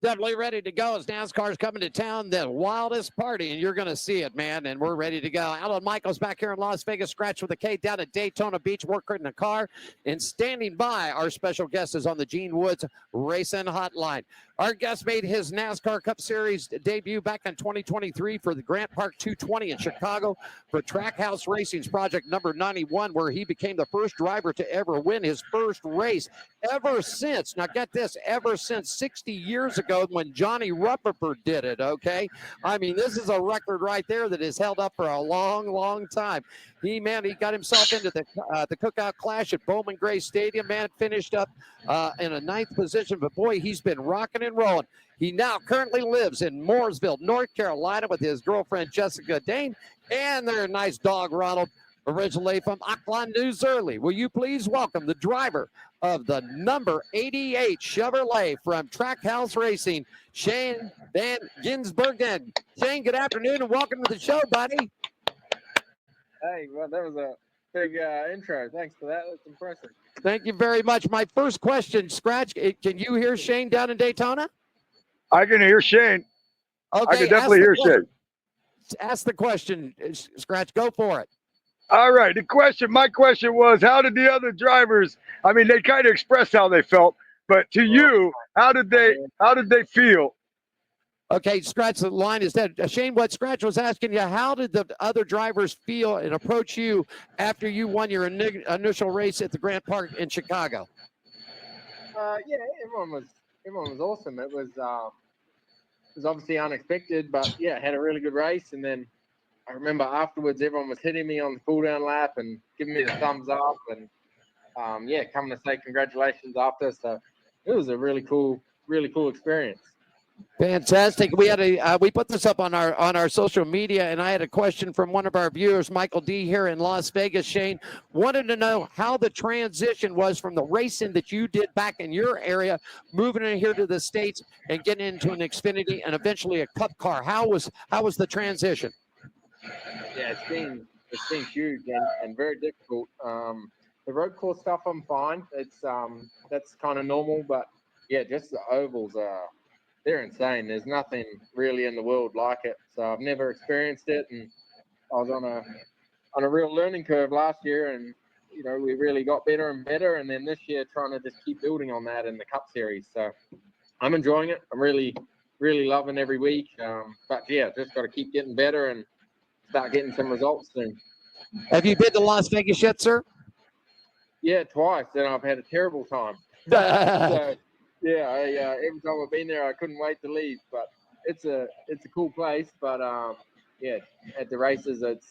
Definitely ready to go as NASCAR's coming to town. The wildest party, and you're going to see it, man. And we're ready to go. Alan Michaels back here in Las Vegas, Scratch with a K down at Daytona Beach, working in the car. And standing by, our special guest is on the Gene Woods Racing Hotline. Our guest made his NASCAR Cup Series debut back in 2023 for the Grant Park 220 in Chicago for Trackhouse Racing's Project number 91, where he became the first driver to ever win his first race ever since. Now, get this, ever since 60 years ago when Johnny Rutherford did it, okay? I mean, this is a record right there that is held up for a long, long time. He got himself into the Cookout Clash at Bowman Gray Stadium, man, finished up in a 9th position, but boy, he's been rocking and rolling. He now currently lives in Mooresville, North Carolina with his girlfriend, Jessica Dane, and their nice dog, Ronald, originally from Auckland, New Zealand. Will you please welcome the driver of the number 88 Chevrolet from Trackhouse Racing, Shane Van Gisbergen. Shane, good afternoon and welcome to the show, buddy. Hey, well, that was a big intro. Thanks for that. That's impressive. Thank you very much. My first question, Scratch, can you hear Shane down in Daytona? I can hear Shane. Okay, I can definitely hear Shane. Ask the question, Scratch. Go for it. All right. My question was, how did the other drivers, I mean, they kind of expressed how they felt, but to you, how did they feel? Okay, Scratch, the line is dead. Shane, what Scratch was asking you, how did the other drivers feel and approach you after you won your initial race at the Grant Park in Chicago? Yeah, everyone was awesome. It was obviously unexpected, but yeah, had a really good race. And then I remember afterwards, everyone was hitting me on the cool down lap and giving me the thumbs up, and coming to say congratulations after. So it was a really cool experience. Fantastic. We had we put this up on our social media, and I had a question from one of our viewers, Michael D. here in Las Vegas. Shane wanted to know how the transition was from the racing that you did back in your area, moving in here to the States and getting into an Xfinity and eventually a Cup car. How was the transition? Yeah, it's been huge and very difficult. The road course stuff, I'm fine. It's that's kind of normal, but yeah, just the ovals they're insane. There's nothing really in the world like it. So I've never experienced it, and I was on a real learning curve last year, and we really got better and better. And then this year, trying to just keep building on that in the Cup Series. So I'm enjoying it. I'm really, really loving every week. But yeah, just got to keep getting better and start getting some results soon. Have you been to Las Vegas yet, sir? Yeah, twice, and I've had a terrible time. So, yeah, every time I've been there, I couldn't wait to leave. But it's a cool place. But yeah, at the races, it's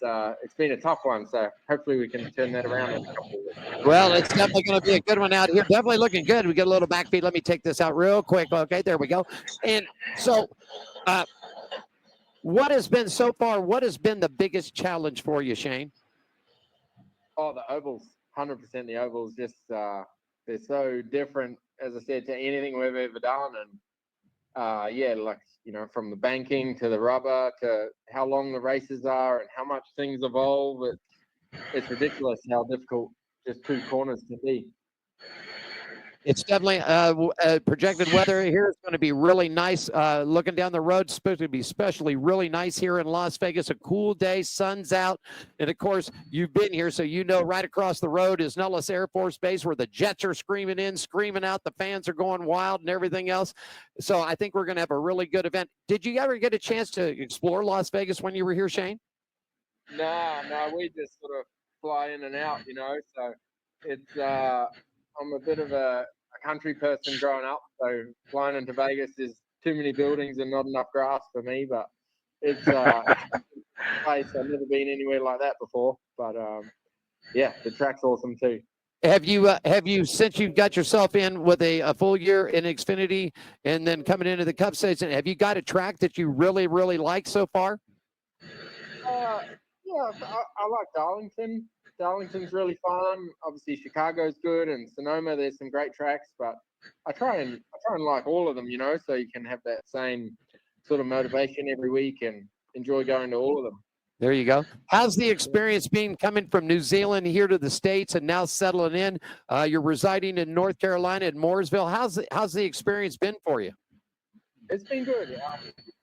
been a tough one. So hopefully we can turn that around in a couple of weeks. Well, it's definitely going to be a good one out here. Definitely looking good. We get a little backbeat. Let me take this out real quick. Okay, there we go. And so, what has been so far? What has been the biggest challenge for you, Shane? Oh, the ovals. 100% the ovals. Just they're so different, as I said, to anything we've ever done. And yeah, like, from the banking to the rubber to how long the races are and how much things evolve. It's ridiculous how difficult just two corners can be. It's definitely projected weather here is going to be really nice. Looking down the road, it's supposed to be especially really nice here in Las Vegas. A cool day, sun's out, and of course you've been here, so you know right across the road is Nellis Air Force Base, where the jets are screaming in, screaming out. The fans are going wild and everything else. So I think we're going to have a really good event. Did you ever get a chance to explore Las Vegas when you were here, Shane? No, we just sort of fly in and out, So it's I'm a bit of a country person growing up, so flying into Vegas is too many buildings and not enough grass for me. But it's a place. I've never been anywhere like that before. But yeah, the track's awesome too. Have you since you got yourself in with a full year in Xfinity and then coming into the Cup season, have you got a track that you really like so far? Yeah, I like Darlington. Darlington's really fun. Obviously, Chicago's good, and Sonoma. There's some great tracks, but I try and like all of them, so you can have that same sort of motivation every week and enjoy going to all of them. There you go. How's the experience been coming from New Zealand here to the States and now settling in? You're residing in North Carolina in Mooresville. How's the experience been for you? It's been good.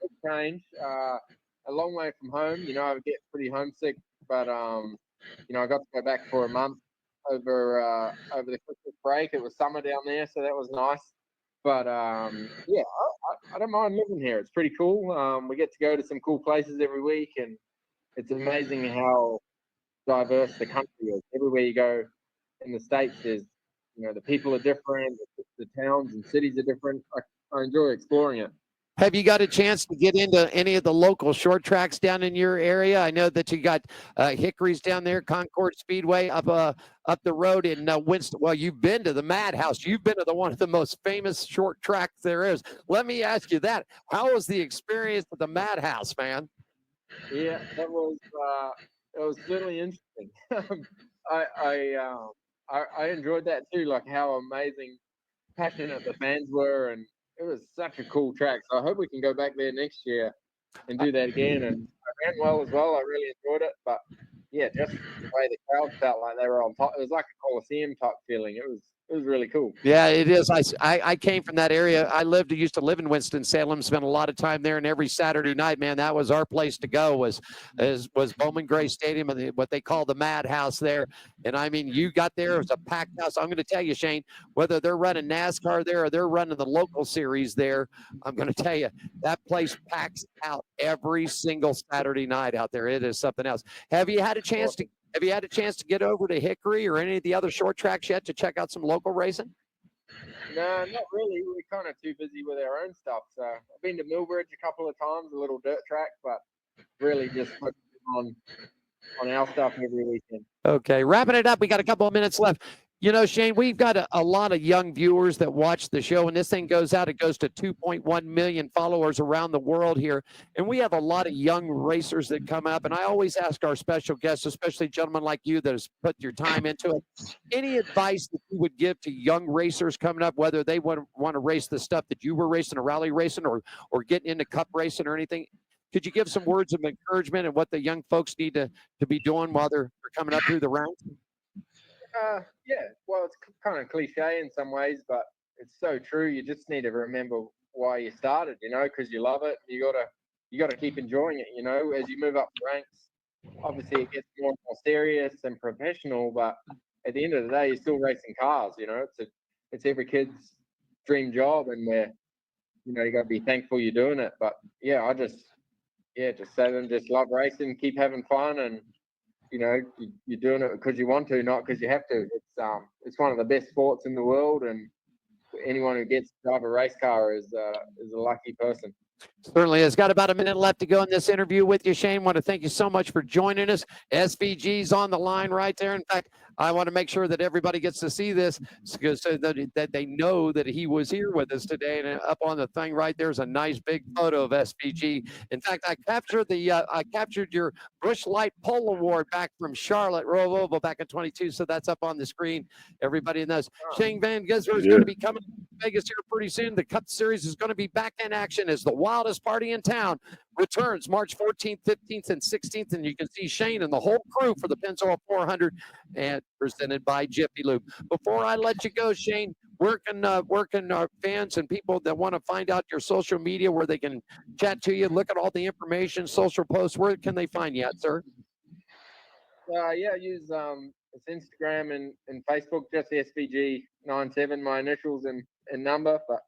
It's changed. A long way from home. I would get pretty homesick, but I got to go back for a month over the Christmas break. It was summer down there, so that was nice. But yeah, I don't mind living here. It's pretty cool. We get to go to some cool places every week, and it's amazing how diverse the country is. Everywhere you go in the States, is the people are different, the towns and cities are different. I enjoy exploring it. Have you got a chance to get into any of the local short tracks down in your area? I know that you got Hickory's down there, Concord Speedway up the road in Winston. Well, you've been to the Madhouse. You've been to one of the most famous short tracks there is. Let me ask you that. How was the experience at the Madhouse, man? Yeah, it was really interesting. I enjoyed that too, like how amazing, passionate the fans were, and it was such a cool track. So I hope we can go back there next year and do that again. And I ran well as well. I really enjoyed it. But yeah, just the way the crowd felt like they were on top. It was like a Coliseum type feeling. It was really cool. Yeah, it is. I came from that area. I used to live in Winston-Salem, spent a lot of time there, and every Saturday night, man, that was our place to go, was Bowman Gray Stadium and what they call the Madhouse there. And I mean, you got there, it was a packed house. I'm going to tell you, Shane, whether they're running NASCAR there or they're running the local series there, I'm going to tell you, that place packs out every single Saturday night out there. It is something else. Have you had a chance to get over to Hickory or any of the other short tracks yet to check out some local racing? No, not really. We're kind of too busy with our own stuff. So I've been to Millbridge a couple of times, a little dirt track, but really just focusing on our stuff every weekend. Okay, wrapping it up. We got a couple of minutes left. Shane, we've got a lot of young viewers that watch the show, and this thing goes out. It goes to 2.1 million followers around the world here. And we have a lot of young racers that come up. And I always ask our special guests, especially gentlemen like you that has put your time into it, any advice that you would give to young racers coming up, whether they want to race the stuff that you were racing, or rally racing, or getting into cup racing or anything? Could you give some words of encouragement and what the young folks need to be doing while they're coming up through the ranks? Yeah, well, it's kind of cliche in some ways, but it's so true. You just need to remember why you started, because you love it. You gotta keep enjoying it, as you move up the ranks. Obviously, it gets more and more serious and professional, but at the end of the day, you're still racing cars. It's every kid's dream job, and you got to be thankful you're doing it. But yeah, just say to them, just love racing, keep having fun, and you're doing it because you want to, not because you have to. It's one of the best sports in the world, and anyone who gets to drive a race car is a lucky person. Certainly has. Got about a minute left to go in this interview with you, Shane. Want to thank you so much for joining us. SVG's on the line right there. In fact, I want to make sure that everybody gets to see this so that they know that he was here with us today. And up on the thing right there is a nice big photo of SVG. In fact, I captured your Busch Light Pole Award back from Charlotte Roval back in 22. So that's up on the screen. Everybody knows. Shane Van Gisbergen is going to be coming to Vegas here pretty soon. The Cup Series is going to be back in action as the wildest party in town returns March 14th, 15th, and 16th. And you can see Shane and the whole crew for the Pennzoil 400 and presented by Jiffy Lube. Before I let you go, Shane, where can our fans and people that want to find out your social media, where they can chat to you, look at all the information, social posts, where can they find you at, sir? Yeah, use it's Instagram and Facebook, just SVG97, my initials and number. But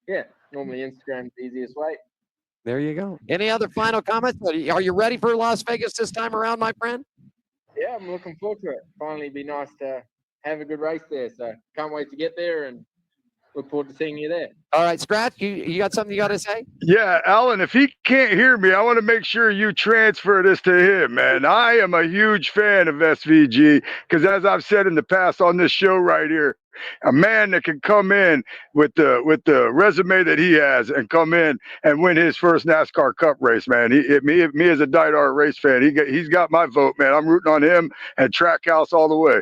yeah, normally Instagram's the easiest way. There you go. Any other final comments? Are you ready for Las Vegas this time around, my friend? Yeah, I'm looking forward to it. Finally, be nice to have a good race there. So can't wait to get there and look forward to seeing you there. All right, Scratch, you got something you got to say? Yeah, Alan, if he can't hear me, I want to make sure you transfer this to him, man. I am a huge fan of SVG because, as I've said in the past on this show right here, a man that can come in with the resume that he has and come in and win his first NASCAR Cup race, man. Me as a diehard race fan, he's got my vote, man. I'm rooting on him and Trackhouse all the way.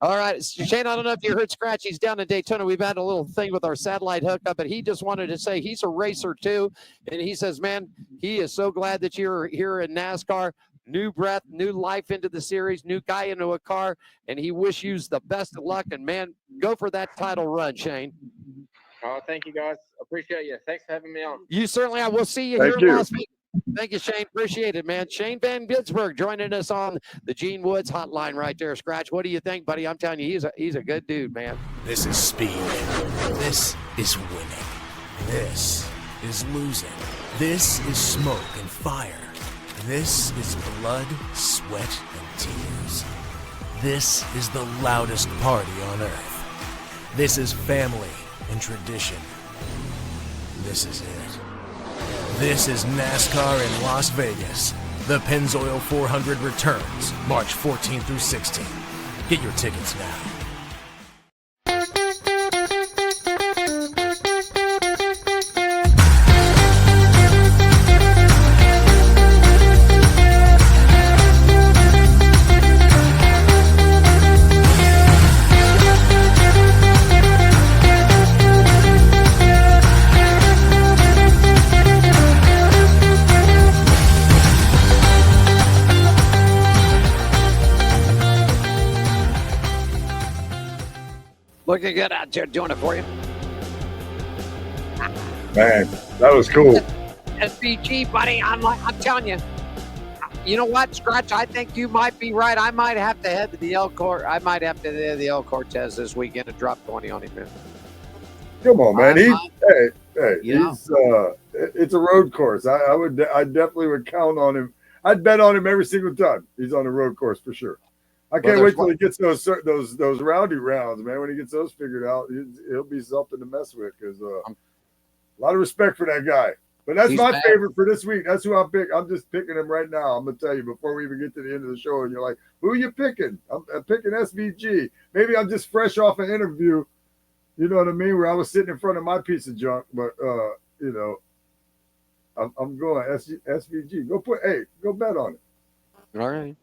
All right, Shane, I don't know if you heard Scratch. He's down in Daytona. We've had a little thing with our satellite hookup, but he just wanted to say he's a racer too. And he says, man, he is so glad that you're here in NASCAR. New breath, new life into the series, new guy into a car. And he wishes you the best of luck. And, man, go for that title run, Shane. Oh, thank you, guys. Appreciate you. Thanks for having me on. You certainly are. We'll see you Thank here you. in Las Vegas. Thank you, Shane. Appreciate it, man. Shane Van Gisbergen joining us on the Gene Woods hotline right there. Scratch, what do you think, buddy? I'm telling you, he's a good dude, man. This is speed. This is winning. This is losing. This is smoke and fire. This is blood, sweat, and tears. This is the loudest party on earth. This is family and tradition. This is it. This is NASCAR in Las Vegas. The Pennzoil 400 returns March 14th through 16th. Get your tickets now. Looking good out there doing it for you. Man, that was cool. SVG, buddy, I'm telling you. You know what, Scratch? I think you might be right. I might have to head to the El Cortez this weekend and drop 20 on him, man. Come on, man. Yeah. It's a road course. I definitely would count on him. I'd bet on him every single time he's on the road course for sure. I can't wait till he gets those rowdy rounds, man. When he gets those figured out, he'll be something to mess with because a lot of respect for that guy. But that's my favorite for this week. That's who I'm picking. I'm just picking him right now. I'm going to tell you before we even get to the end of the show. And you're like, who are you picking? I'm picking SVG. Maybe I'm just fresh off an interview, you know what I mean, where I was sitting in front of my piece of junk. But, you know, I'm going SVG. Go bet on it. All right.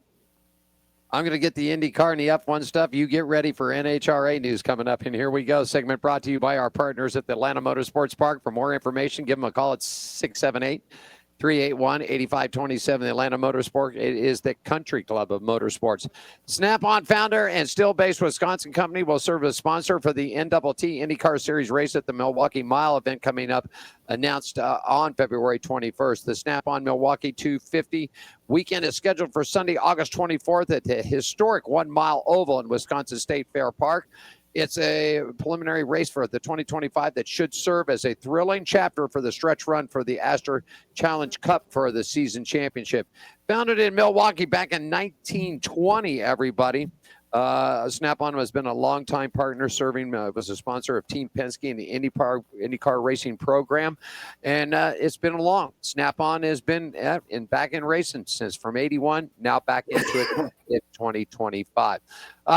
I'm going to get the IndyCar and the F1 stuff. You get ready for NHRA news coming up. And here we go. Segment brought to you by our partners at the Atlanta Motorsports Park. For more information, give them a call at 678-381-8527. The Atlanta Motorsport, it is the country club of motorsports. Snap-on founder and still-based Wisconsin company will serve as sponsor for the NTT IndyCar Series race at the Milwaukee Mile event coming up, announced on February 21st. The Snap-on Milwaukee 250 weekend is scheduled for Sunday, August 24th at the historic 1 Mile Oval in Wisconsin State Fair Park. It's a preliminary race for the 2025 that should serve as a thrilling chapter for the stretch run for the Astor Challenge Cup for the season championship. Founded in Milwaukee back in 1920, everybody. Snap-on has been a longtime partner, serving was a sponsor of Team Penske in the IndyCar racing program, and it's been long. Snap-on has been back in racing since from '81, now back into it in 2025.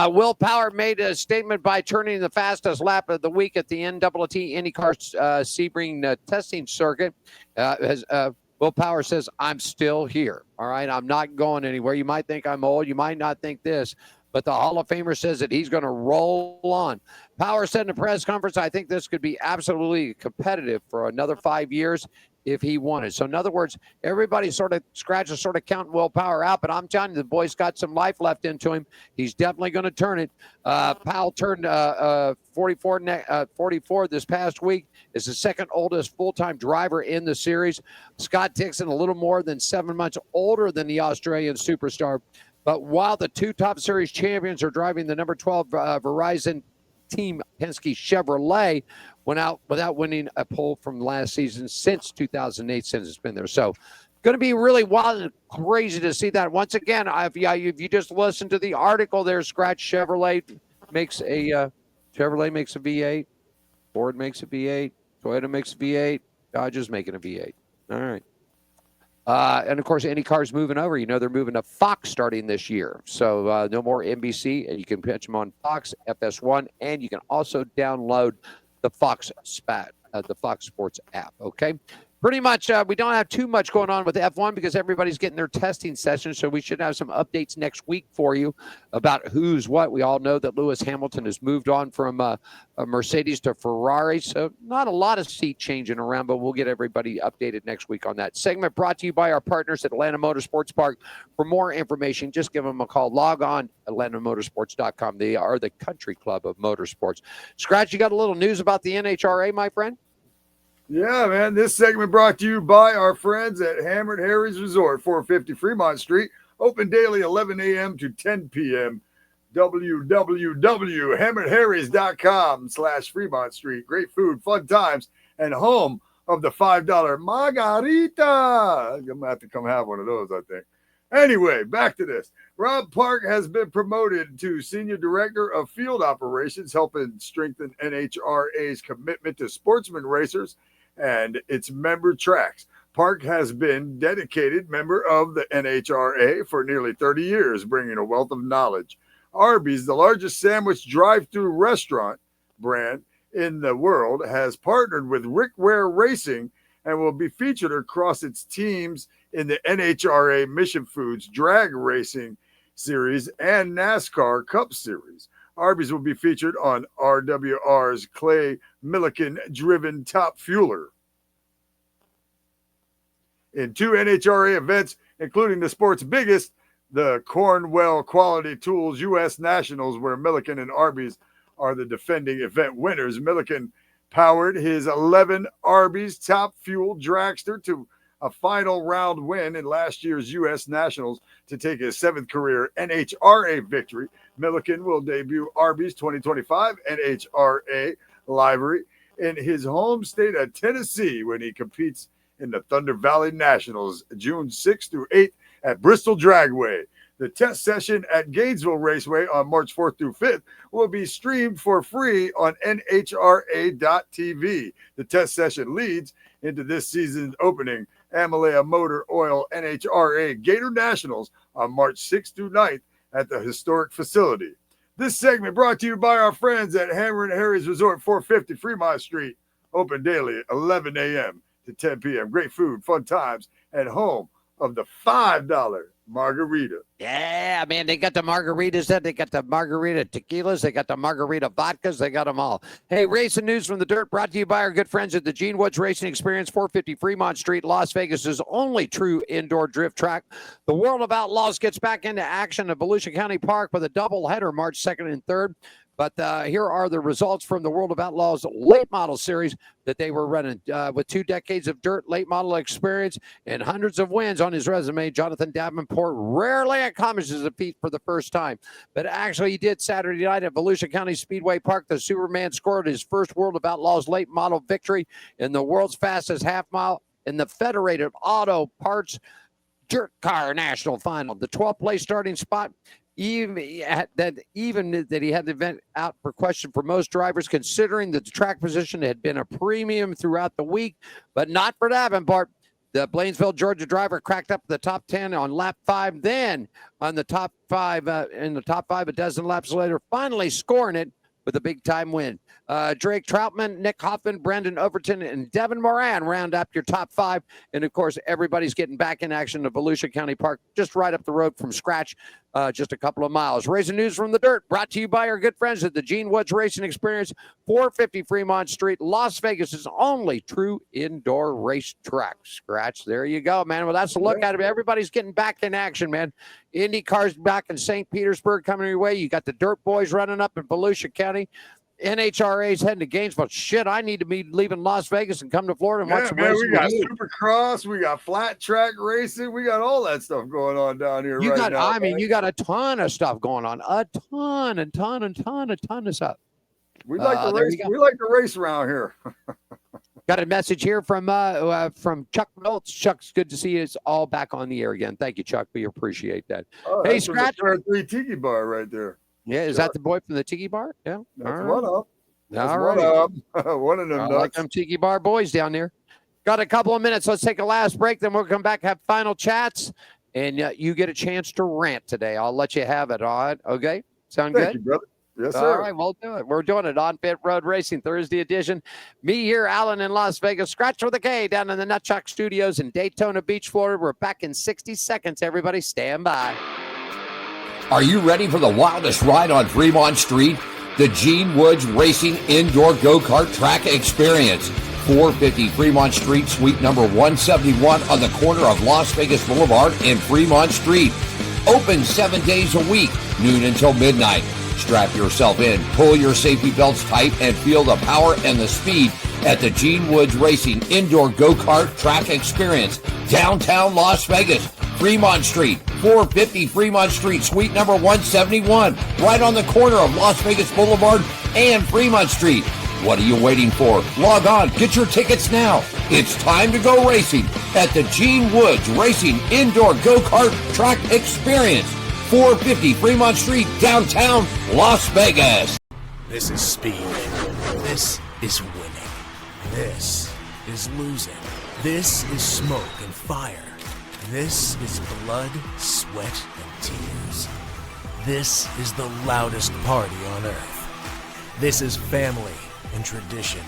Will Power made a statement by turning the fastest lap of the week at the NTT IndyCar Sebring testing circuit. Will Power says, "I'm still here. All right, I'm not going anywhere. You might think I'm old. You might not think this." But the Hall of Famer says that he's going to roll on. Power said in a press conference, I think this could be absolutely competitive for another 5 years. if he wanted. So in other words, everybody Scratch is sort of counting willpower out, but I'm telling you, the boy's got some life left into him. He's definitely going to turn it. Powell turned 44 this past week. Is the second oldest full-time driver in the series. Scott Dixon, a little more than 7 months older than the Australian superstar. But while the two top series champions are driving the number 12 Verizon team, Penske Chevrolet went out without winning a pole from last season since 2008, since it's been there. So going to be really wild and crazy to see that. Once again, if you just listen to the article there, Scratch, Chevrolet makes a V8, Ford makes a V8, Toyota makes a V8, Dodge is making a V8. All right. And, of course, any cars moving over, they're moving to Fox starting this year. So no more NBC, and you can pitch them on Fox, FS1, and you can also download the Fox Sports app, okay? Pretty much, we don't have too much going on with F1 because everybody's getting their testing session, so we should have some updates next week for you about who's what. We all know that Lewis Hamilton has moved on from a Mercedes to Ferrari, so not a lot of seat changing around, but we'll get everybody updated next week on that. Segment brought to you by our partners at Atlanta Motorsports Park. For more information, just give them a call. Log on atlantamotorsports.com. They are the country club of motorsports. Scratch, you got a little news about the NHRA, my friend? Yeah, man. This segment brought to you by our friends at Hammered Harry's Resort, 450 Fremont Street. Open daily 11 a.m. to 10 p.m. www.hammeredharrys.com/Fremont Street. Great food, fun times, and home of the $5 margarita. I'm going to have to come have one of those, I think. Anyway, back to this. Rob Park has been promoted to Senior Director of Field Operations, helping strengthen NHRA's commitment to sportsman racers and its member tracks. Park has been dedicated member of the NHRA for nearly 30 years, bringing a wealth of knowledge. Arby's, the largest sandwich drive-through restaurant brand in the world, has partnered with Rick Ware Racing and will be featured across its teams in the NHRA Mission Foods Drag Racing Series and NASCAR Cup Series. Arby's will be featured on RWR's Clay Milliken-driven Top Fueler in 2 NHRA events, including the sport's biggest, the Cornwell Quality Tools U.S. Nationals, where Milliken and Arby's are the defending event winners. Milliken powered his 11 Arby's Top Fuel dragster to a final round win in last year's U.S. Nationals to take his 7th career NHRA victory. Milliken will debut Arby's 2025 NHRA livery in his home state of Tennessee when he competes in the Thunder Valley Nationals June 6th through 8th at Bristol Dragway. The test session at Gainesville Raceway on March 4th through 5th will be streamed for free on NHRA.tv. The test session leads into this season's opening Amalea Motor Oil NHRA Gator Nationals on March 6th through 9th at the historic facility. This segment brought to you by our friends at Hammer & Harry's Resort, 450 Fremont Street. Open daily, 11 a.m. to 10 p.m. Great food, fun times, and home of the $5 margarita. Yeah, man, they got the margaritas, they got the margarita tequilas, they got the margarita vodkas, they got them all. Hey, racing news from the dirt brought to you by our good friends at the Gene Woods Racing Experience, 450 Fremont Street, Las Vegas' only true indoor drift track. The World of Outlaws gets back into action at Volusia County Park with a doubleheader March 2nd and 3rd. But here are the results from the World of Outlaws late model series that they were running. With 2 decades of dirt late model experience and hundreds of wins on his resume, Jonathan Davenport rarely accomplishes a feat for the first time. But actually he did Saturday night at Volusia County Speedway Park. The Superman scored his first World of Outlaws late model victory in the world's fastest half mile in the Federated Auto Parts Dirt Car National Final. The 12th place starting spot, even that he had the event out for question for most drivers, considering that the track position had been a premium throughout the week, but not for Davenport. The Blainsville, Georgia driver cracked up the top 10 on lap 5, then on the top 5, in the top 5 a dozen laps later, finally scoring it with a big-time win. Drake Troutman, Nick Hoffman, Brandon Overton, and Devin Moran round up your top 5. And, of course, everybody's getting back in action at Volusia County Park, just right up the road from Scratch. just a couple of miles. Racing news from the dirt, brought to you by our good friends at the Gene Woods Racing Experience, 450 Fremont Street, Las Vegas' only true indoor racetrack. Scratch, there you go, man. Well, that's a look at it. Everybody's getting back in action, man. Indy cars back in St. Petersburg coming your way. You got the Dirt Boys running up in Volusia County. NHRA's heading to Gainesville. Shit, I need to be leaving Las Vegas and come to Florida and watch some racing. We got Supercross, we got flat track racing, we got all that stuff going on down here you right got, now. I mean, you got a ton of stuff going on. A ton of stuff. We like to race. We like to race around here. Got a message here from Chuck Mills. Chuck's good to see you. It's all back on the air again. Thank you, Chuck. We appreciate that. Oh, hey, Scratch. 3 Tiki Bar right there. Yeah, is that the boy from the Tiki Bar? Yeah. That's one up. That's all right. One up. One of them nuts. Like them Tiki Bar boys down there. Got a couple of minutes. Let's take a last break. Then we'll come back, have final chats, and you get a chance to rant today. I'll let you have it. All right. Okay. Sound Thank good? you, brother. Yes, sir. All right, we'll do it. We're doing it on Pit Road Racing Thursday edition. Me here, Alan in Las Vegas. Scratch with a K down in the Nutchuck Studios in Daytona Beach, Florida. We're back in 60 seconds. Everybody stand by. Are you ready for the wildest ride on Fremont Street? The Gene Woods Racing Indoor Go-Kart Track Experience. 450 Fremont Street, suite number 171 on the corner of Las Vegas Boulevard and Fremont Street. Open 7 days a week, noon until midnight. Strap yourself in, pull your safety belts tight, and feel the power and the speed at the Gene Woods Racing Indoor Go-Kart Track Experience, downtown Las Vegas, Fremont Street, 450 Fremont Street, suite number 171, right on the corner of Las Vegas Boulevard and Fremont Street. What are you waiting for? Log on, get your tickets now. It's time to go racing at the Gene Woods Racing Indoor Go-Kart Track Experience, 450 Fremont Street, downtown Las Vegas. This is speed. This is winning. This is losing. This is smoke and fire. This is blood, sweat, and tears. This is the loudest party on earth. This is family and tradition.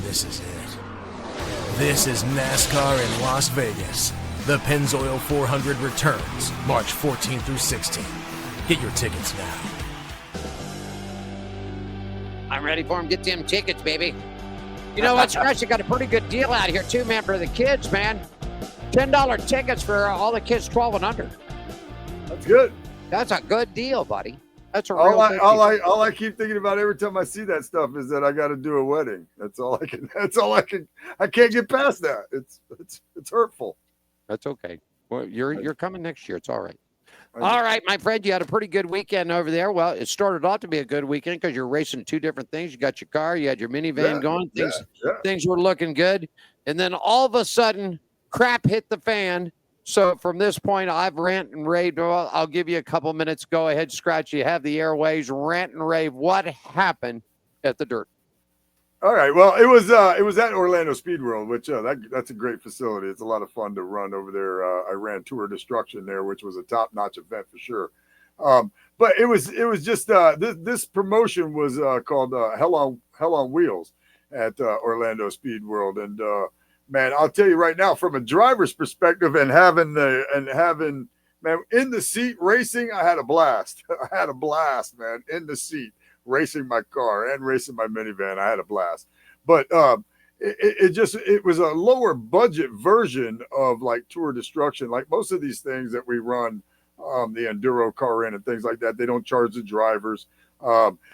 This is it. This is NASCAR in Las Vegas. The Pennzoil 400 returns March 14 through 16. Get your tickets now. I'm ready for him. Get them tickets, baby. You know what, Scratch? You got a pretty good deal out here, too, man, for the kids, man. $10 tickets for all the kids 12 and under. That's good. That's a good deal, buddy. That's a real good deal. All I keep thinking about every time I see that stuff is that I got to do a wedding. That's all I can. I can't get past that. It's hurtful. That's okay. Well, you're coming next year. It's all right. All right, my friend, you had a pretty good weekend over there. Well, it started off to be a good weekend because you're racing two different things. You got your car, you had your minivan going. Things were looking good. And then all of a sudden, crap hit the fan. So from this point, I've rant and raved. Well, I'll give you a couple minutes. Go ahead, Scratch. You have the airways. Rant and rave. What happened at the dirt? All right. Well, it was at Orlando Speed World, which that's a great facility. It's a lot of fun to run over there. I ran Tour Destruction there, which was a top-notch event for sure. But it was just this promotion was called Hell on Wheels at Orlando Speed World, and man, I'll tell you right now, from a driver's perspective, and having man in the seat racing, I had a blast. I had a blast, man, in the seat, racing my car and racing my minivan. I had a blast. But it was a lower budget version of like Tour Destruction. Like most of these things that we run, the Enduro car in and things like that, they don't charge the drivers.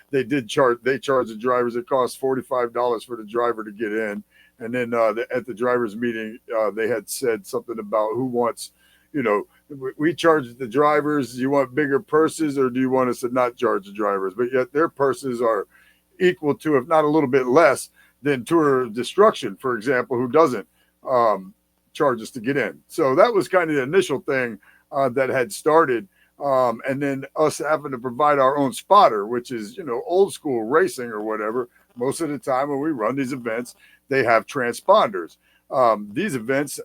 They charge the drivers. It costs $45 for the driver to get in. And then at the drivers meeting, they had said something about who wants, we charge the drivers. Do you want bigger purses, or do you want us to not charge the drivers? But yet their purses are equal to, if not a little bit less, than Tour Destruction, for example, who doesn't charge us to get in. So that was kind of the initial thing that had started. And then us having to provide our own spotter, which is, old school racing or whatever. Most of the time when we run these events, they have transponders. These events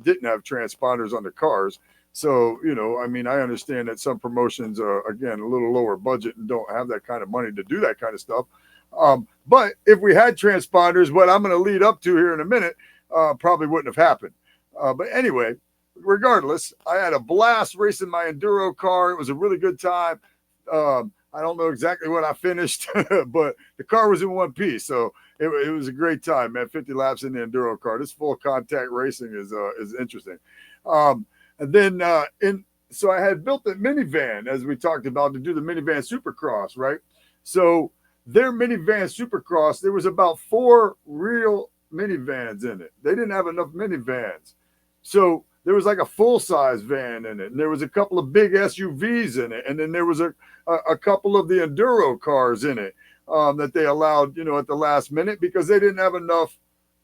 didn't have transponders on the cars. So, I understand that some promotions are, again, a little lower budget and don't have that kind of money to do that kind of stuff. But if we had transponders, what I'm going to lead up to here in a minute, probably wouldn't have happened. But anyway, regardless, I had a blast racing my enduro car. It was a really good time. I don't know exactly what I finished, but the car was in one piece, so it was a great time, man. 50 laps in the enduro car. This full contact racing is interesting. And then so I had built the minivan, as we talked about, to do the minivan Supercross, right? So their minivan Supercross, there was about 4 real minivans in it. They didn't have enough minivans, so there was like a full-size van in it, and there was a couple of big SUVs in it, and then there was a couple of the enduro cars in it that they allowed, at the last minute, because they didn't have enough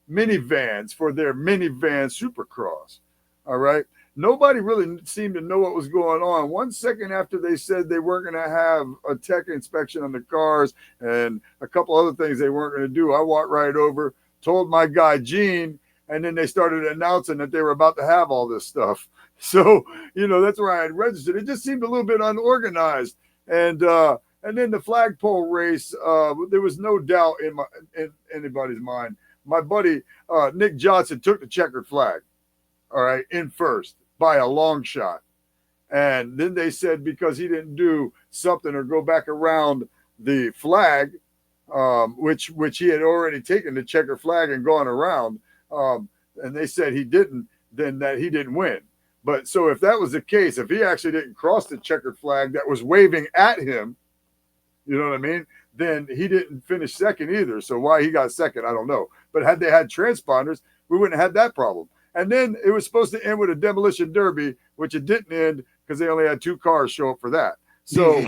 minivans for their minivan Supercross. All right. Nobody really seemed to know what was going on. 1 second after they said they weren't going to have a tech inspection on the cars and a couple other things they weren't going to do, I walked right over, told my guy Gene, and then they started announcing that they were about to have all this stuff. So, that's where I had registered. It just seemed a little bit unorganized. And then the flagpole race, there was no doubt in anybody's mind. My buddy, Nick Johnson, took the checkered flag, all right, in first by a long shot. And then they said because he didn't do something or go back around the flag, which he had already taken the checkered flag and gone around, and they said he didn't, then that he didn't win. But so if that was the case, if he actually didn't cross the checkered flag that was waving at him, you know what I mean, then he didn't finish second either. So why he got second, I don't know. But had they had transponders, we wouldn't have had that problem. And then it was supposed to end with a demolition derby, which it didn't end because they only had 2 cars show up for that. So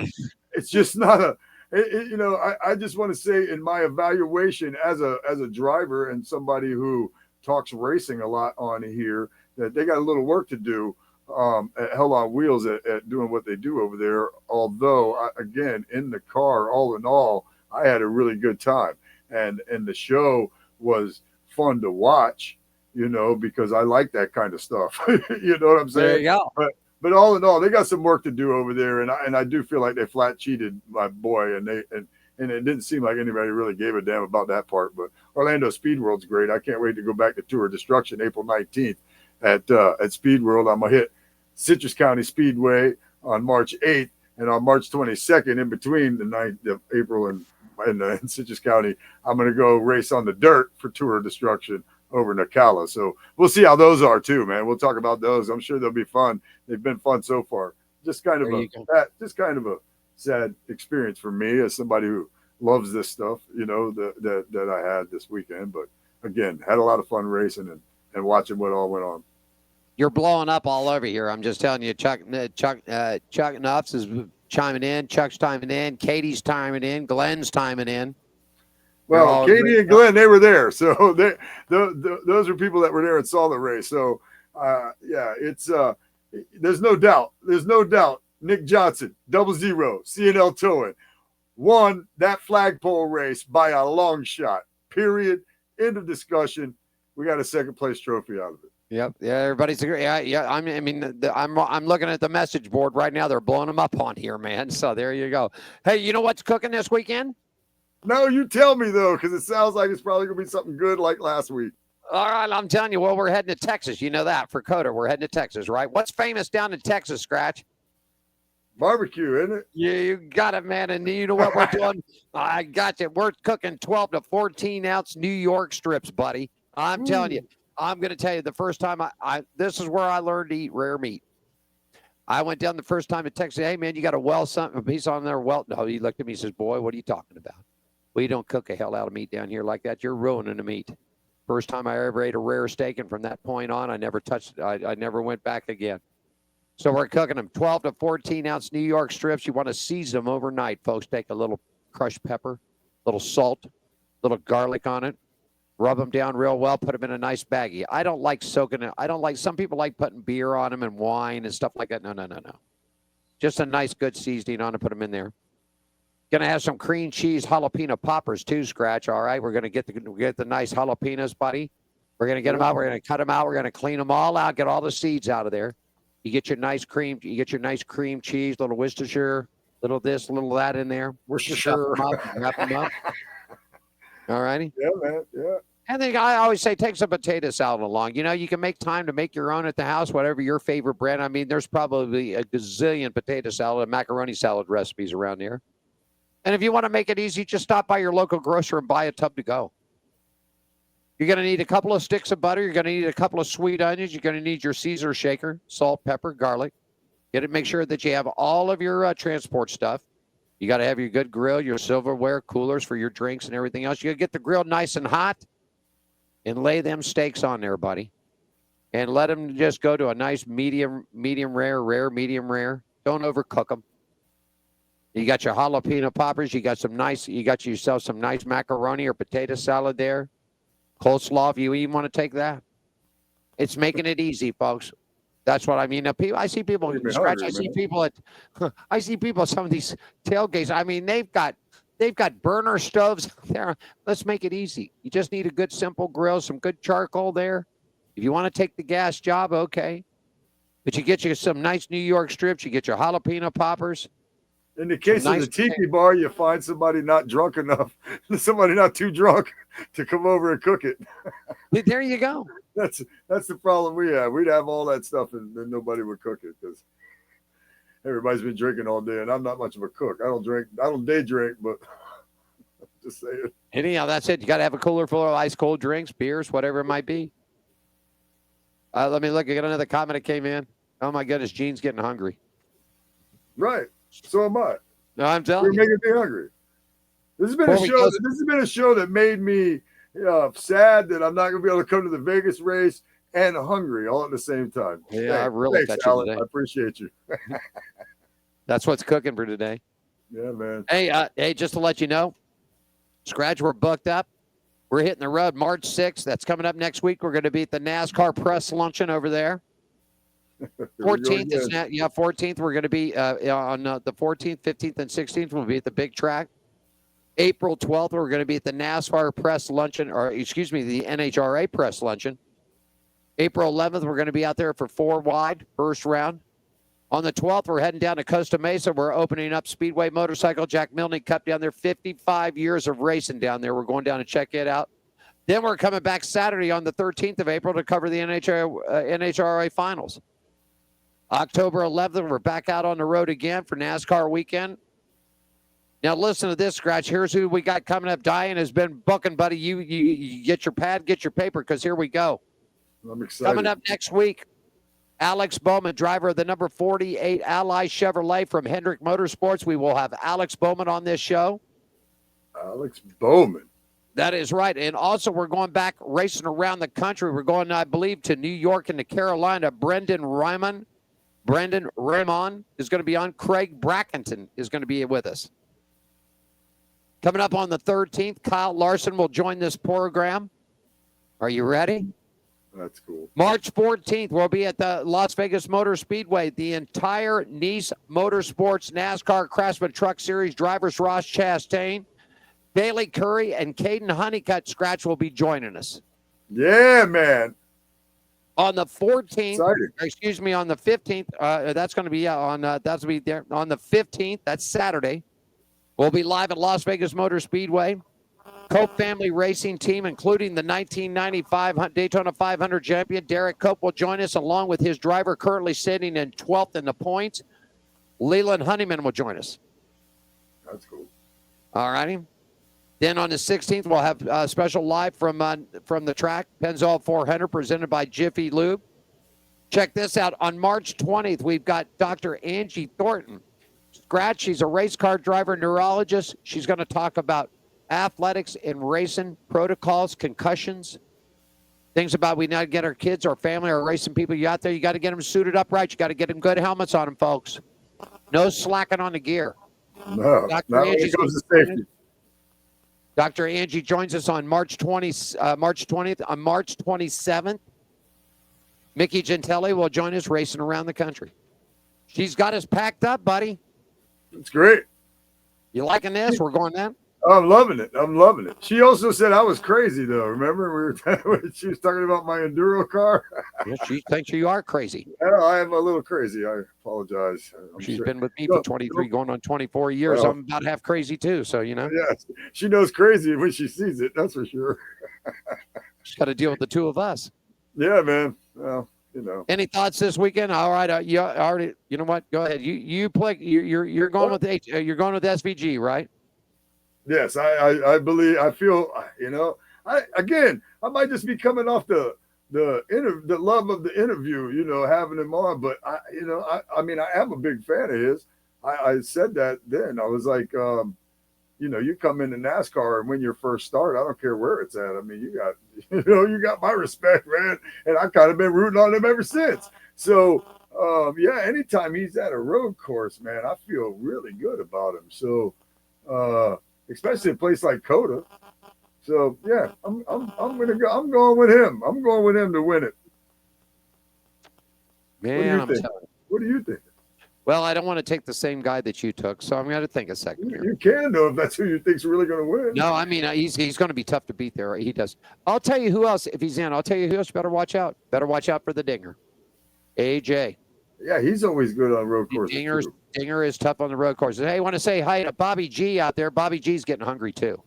it's just not I just want to say, in my evaluation as a driver and somebody who talks racing a lot on here, that they got a little work to do at Hell on Wheels at doing what they do over there. Although, again, in the car, all in all, I had a really good time. And the show was fun to watch, because I like that kind of stuff. You know what I'm saying? There you go. But all in all, they got some work to do over there. And I do feel like they flat cheated my boy. And it didn't seem like anybody really gave a damn about that part. But Orlando Speed World's great. I can't wait to go back to Tour of Destruction April 19th at Speed World. I'm going to hit Citrus County Speedway on March 8th, and on March 22nd, in between the 9th of April and Citrus County, I'm going to go race on the dirt for Tour of Destruction over in Ocala. So we'll see how those are too, man. We'll talk about those. I'm sure they'll be fun. They've been fun so far. Just kind of a sad experience for me as somebody who loves this stuff, that I had this weekend. But again, had a lot of fun racing and watching what all went on. You're blowing up all over here. I'm just telling you, Chuck Nuffs is chiming in. Chuck's chiming in. Katie's chiming in. Glenn's chiming in. Well, Katie and Glenn, they were there. So those are people that were there and saw the race. So, it's there's no doubt. There's no doubt. Nick Johnson, 00, C&L Towing, won that flagpole race by a long shot. Period. End of discussion. We got a second place trophy out of it. Yep. Yeah. Everybody's agree. Yeah. I'm looking at the message board right now. They're blowing them up on here, man. So there you go. Hey, you know what's cooking this weekend? No, you tell me though, because it sounds like it's probably gonna be something good like last week. All right, I'm telling you. Well, we're heading to Texas. You know that for COTA. We're heading to Texas, right? What's famous down in Texas, Scratch? Barbecue, isn't it? Yeah, you got it, man. And you know what we're doing? I got you. We're cooking 12 to 14 ounce New York strips, buddy. I'm telling you. I'm going to tell you, the first time this is where I learned to eat rare meat. I went down the first time to Texas. Hey, man, you got a piece on there. Well, no, he looked at me and says, boy, what are you talking about? We don't cook a hell out of meat down here like that. You're ruining the meat. First time I ever ate a rare steak, and from that point on, I never touched it. I never went back again. So we're cooking them 12 to 14 ounce New York strips. You want to season them overnight, folks. Take a little crushed pepper, a little salt, a little garlic on it. Rub them down real well, put them in a nice baggie. I don't like soaking it. Some people like putting beer on them and wine and stuff like that. No. Just a nice, good seasoning on it, put them in there. Going to have some cream cheese jalapeno poppers too, Scratch. All right, we're going to get the nice jalapenos, buddy. We're going to get them out. We're going to cut them out. We're going to clean them all out, get all the seeds out of there. You get your nice cream cheese, little Worcestershire, little this, little that in there. Worcestershire. Wrap them up. All righty. Yeah, man. Yeah. And then I always say, take some potato salad along. You know, you can make time to make your own at the house, whatever your favorite brand. I mean, there's probably a gazillion potato salad and macaroni salad recipes around here. And if you want to make it easy, just stop by your local grocer and buy a tub to go. You're going to need a couple of sticks of butter. You're going to need a couple of sweet onions. You're going to need your Caesar shaker, salt, pepper, garlic. Make sure that you have all of your transport stuff. You got to have your good grill, your silverware, coolers for your drinks and everything else. You got to get the grill nice and hot and lay them steaks on there, buddy. And let them just go to a nice medium rare, medium rare. Don't overcook them. You got your jalapeno poppers. You got yourself some nice macaroni or potato salad there. Coleslaw, if you even want to take that. It's making it easy, folks. That's what I mean. Now, I see people scratch. I see people at some of these tailgates. I mean, they've got burner stoves there. Let's make it easy. You just need a good, simple grill, some good charcoal there. If you want to take the gas job, okay. But you get you some nice New York strips. You get your jalapeno poppers. In the case of the tiki bar, you find somebody not drunk enough, somebody not too drunk to come over and cook it. There you go. That's the problem we have. We'd have all that stuff and then nobody would cook it because everybody's been drinking all day, and I'm not much of a cook. I don't day drink, but just saying. Anyhow, that's it. You got to have a cooler full of ice cold drinks, beers, whatever it might be. Let me look. I got another comment that came in. Oh my goodness, Gene's getting hungry. Right. So am I. No, I'm telling you. You're making me hungry. This has been a show that made me sad that I'm not going to be able to come to the Vegas race and hungry all at the same time. Yeah, I really thanks, Alan. I appreciate you. That's what's cooking for today. Yeah, man. Hey, just to let you know, Scratch, we're booked up. We're hitting the road March 6th. That's coming up next week. We're going to be at the NASCAR press luncheon over there. 14th is 14th. We're going to be on the 14th, 15th, and 16th. We'll be at the big track. April 12th, we're going to be at the NASCAR press luncheon, or excuse me, the NHRA press luncheon. April 11th, we're going to be out there for 4 wide, first round. On the 12th, we're heading down to Costa Mesa. We're opening up Speedway Motorcycle Jack Milne Cup down there. 55 years of racing down there. We're going down to check it out. Then we're coming back Saturday on the 13th of April to cover the NHRA finals. October 11th, we're back out on the road again for NASCAR weekend. Now, listen to this, Scratch. Here's who we got coming up. Diane has been booking, buddy. You get your pad, get your paper, because here we go. I'm excited. Coming up next week, Alex Bowman, driver of the number 48 Ally Chevrolet from Hendrick Motorsports. We will have Alex Bowman on this show. Alex Bowman. That is right. And also, we're going back racing around the country. We're going, I believe, to New York and to Carolina. Brendan Raymond is going to be on. Craig Brackington is going to be with us. Coming up on the 13th, Kyle Larson will join this program. Are you ready? That's cool. March 14th, we'll be at the Las Vegas Motor Speedway. The entire Nice Motorsports NASCAR Craftsman Truck Series drivers, Ross Chastain, Bailey Curry, and Caden Honeycutt, Scratch, will be joining us. Yeah, man. On the 14th, Exciting. excuse me, on the 15th, that's going to be that's be there on the 15th. That's Saturday. We'll be live at Las Vegas Motor Speedway. Cope Family Racing Team, including the 1995 Daytona 500 champion Derek Cope, will join us, along with his driver currently sitting in 12th in the points. Leland Honeyman will join us. That's cool. All righty. Then on the 16th, we'll have a special live from the track, Pennzoil 400, presented by Jiffy Lube. Check this out. On March 20th, we've got Dr. Angie Thornton. Scratch, she's a race car driver, neurologist. She's going to talk about athletics and racing protocols, concussions, things about we now get our kids, our family, our racing people. You out there, you got to get them suited up right. You got to get them good helmets on them, folks. No slacking on the gear. No, not when it comes to safety. Dr. Angie joins us on March 20th. On March 27th, Mickey Gentile will join us racing around the country. She's got us packed up, buddy. It's great. You liking this? We're going then? I'm loving it. I'm loving it. She also said I was crazy, though. Remember, she was talking about my Enduro car. Yeah, she thinks you are crazy. I am a little crazy. I apologize. She's been with me for 23, going on 24 years. Well, I'm about half crazy, too, so, you know. Yes, she knows crazy when she sees it. That's for sure. Just got to deal with the two of us. Yeah, man. Well, you know. Any thoughts this weekend? All right, you already. You know what? Go ahead. You play. You're going with you're going with SVG, right? Yes, I believe. I feel. You know. I might just be coming off the love of the interview. You know, having him on. But I mean, I am a big fan of his. I said that then. I was like, you come into NASCAR and win your first start. I don't care where it's at. I mean, you got my respect, man. And I've kind of been rooting on him ever since. So, anytime he's at a road course, man, I feel really good about him. So, especially a place like COTA. So, yeah, I'm gonna go. I'm going with him. I'm going with him to win it. Man, what do you think? Well, I don't want to take the same guy that you took, so I'm going to think a second here. You can, though, if that's who you think's really going to win. No, I mean, he's going to be tough to beat there. He does. I'll tell you who else, if he's in, I'll tell you who else you better watch out. Better watch out for the Dinger. AJ. Yeah, he's always good on road courses. Dinger is tough on the road courses. Hey, I want to say hi to Bobby G out there. Bobby G's getting hungry, too.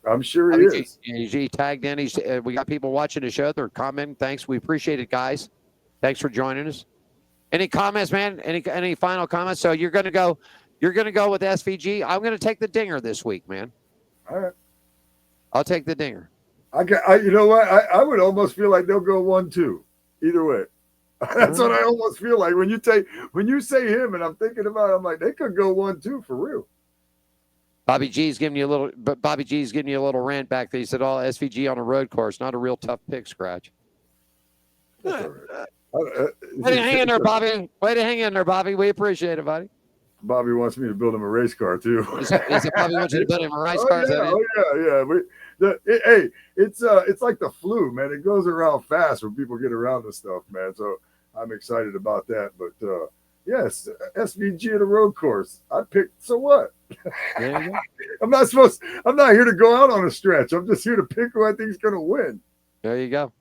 I'm sure he is. He tagged in. We got people watching the show. They're commenting. Thanks. We appreciate it, guys. Thanks for joining us. Any comments, man? Any final comments? So you're gonna go with SVG. I'm gonna take the Dinger this week, man. All right. I'll take the Dinger. You know what? I would almost feel like they'll go 1-2 either way. That's what I almost feel like when you say him, and I'm thinking about it, I'm like, they could go 1-2 for real. Bobby G's giving you a little rant back there. He said, "Oh, SVG on a road course, not a real tough pick, Scratch." That's all right. Way to hang in there, Bobby. Way to hang in there, Bobby. We appreciate it, buddy. Bobby wants me to build him a race car too. Is it Bobby wants you to build him a race car? Hey, it's like the flu, man. It goes around fast when people get around this stuff, man. So I'm excited about that. But yes, SVG at a road course. I picked. So what? I'm not here to go out on a stretch. I'm just here to pick who I think is going to win. There you go.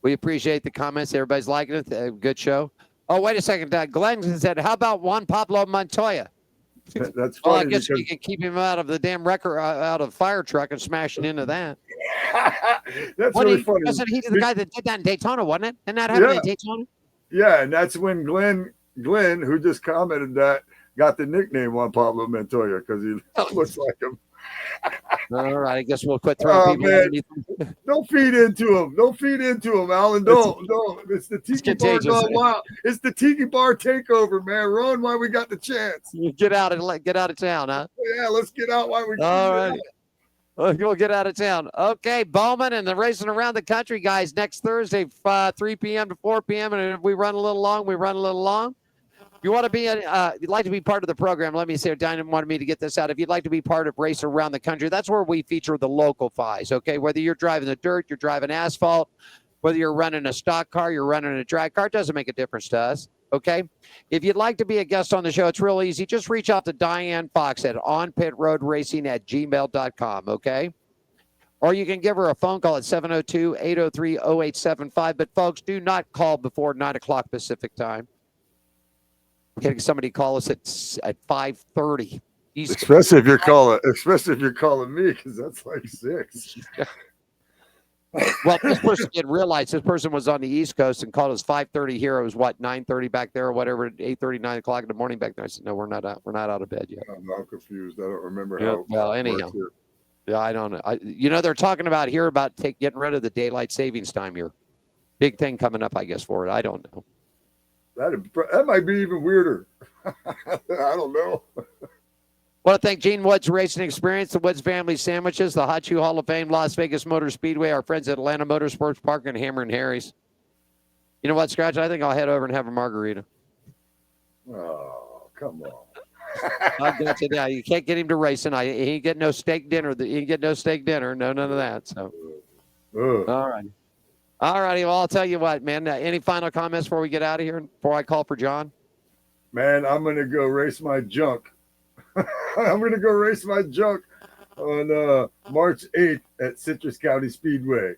We appreciate the comments. Everybody's liking it. Good show. Oh, wait a second. Glenn said, how about Juan Pablo Montoya? That's funny. Well, I guess you can keep him out of the damn wrecker, out of the fire truck and smashing into that. That's really funny. Wasn't he the guy that did that in Daytona, wasn't it? Didn't that happen in Daytona? Yeah, and that's when Glenn, who just commented that, got the nickname Juan Pablo Montoya because he looks like him. All right, I guess we'll quit throwing people underneath him. Don't feed into him, Alan. Don't. It's the tiki bar gone wild. It's the tiki bar takeover, man. Run while we got the chance. You get out of town, huh? Yeah, let's get out while we can. All right. We'll get out of town. Okay, Bowman and the racing around the country, guys. Next Thursday, 3 p.m. to 4 p.m. And if we run a little long, we run a little long. If you want to be, you'd like to be part of the program, let me say, Dinah wanted me to get this out. If you'd like to be part of Race Around the Country, that's where we feature the local fives, okay? Whether you're driving the dirt, you're driving asphalt, whether you're running a stock car, you're running a drag car, it doesn't make a difference to us, okay? If you'd like to be a guest on the show, it's real easy. Just reach out to Diane Fox at onpitroadracing@gmail.com, okay? Or you can give her a phone call at 702-803-0875. But, folks, do not call before 9 o'clock Pacific time. We're getting somebody call us at 5:30. Especially if you're calling me, because that's like 6. Well, this person didn't realize this person was on the East Coast and called us 5:30 here. It was 9:30 back there or whatever, 8:30, 9 o'clock in the morning back there. I said, no, we're not out of bed yet. I'm confused. I don't remember how. Well, anyhow. Yeah, I don't know. They're talking about getting rid of the daylight savings time here. Big thing coming up, I guess, for it. I don't know. That might be even weirder. I don't know. Want to thank Gene Woods Racing Experience, the Woods Family Sandwiches, the Hot Shoe Hall of Fame, Las Vegas Motor Speedway, our friends at Atlanta Motorsports Park, and Hammer and Harry's. You know what, Scratch? I think I'll head over and have a margarita. Oh, come on. I got you now. You can't get him to racing. He ain't getting no steak dinner. He ain't getting no steak dinner. No, none of that. So, all right. All righty. Well, I'll tell you what, man. Any final comments before we get out of here? Before I call for John? Man, I'm going to go race my junk. I'm going to go race my junk on March 8th at Citrus County Speedway.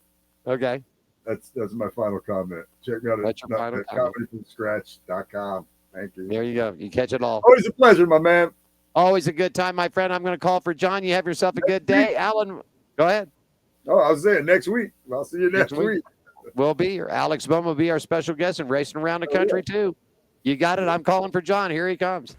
Okay. That's my final comment. Check me out at comedyfromscratch.com. Thank you. There you go. You catch it all. Always a pleasure, my man. Always a good time, my friend. I'm going to call for John. You have yourself a good day. Alan, go ahead. Oh, I was saying next week. I'll see you next week. We'll be here. Alex Bowman will be our special guest and racing around the country, too. You got it. I'm calling for John. Here he comes.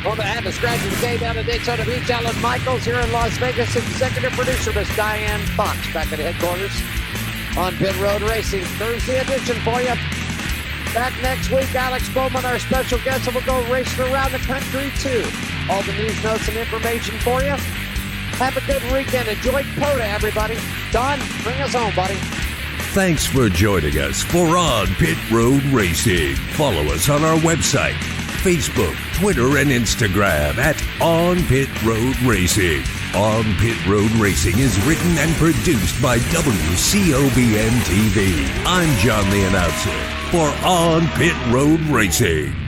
Well, to have the scratch of the day down at Daytona Beach, Alan Michaels here in Las Vegas, executive producer, Miss Diane Fox, back at headquarters on Pit Road Racing. Thursday edition for you. Back next week, Alex Bowman, our special guest, and we'll go racing around the country, too. All the news, notes, and information for you. Have a good weekend. Enjoy COTA, everybody. Don, bring us home, buddy. Thanks for joining us for On Pit Road Racing. Follow us on our website, Facebook, Twitter, and Instagram at On Pit Road Racing. On Pit Road Racing is written and produced by WCOBN TV. I'm John the announcer for On Pit Road Racing.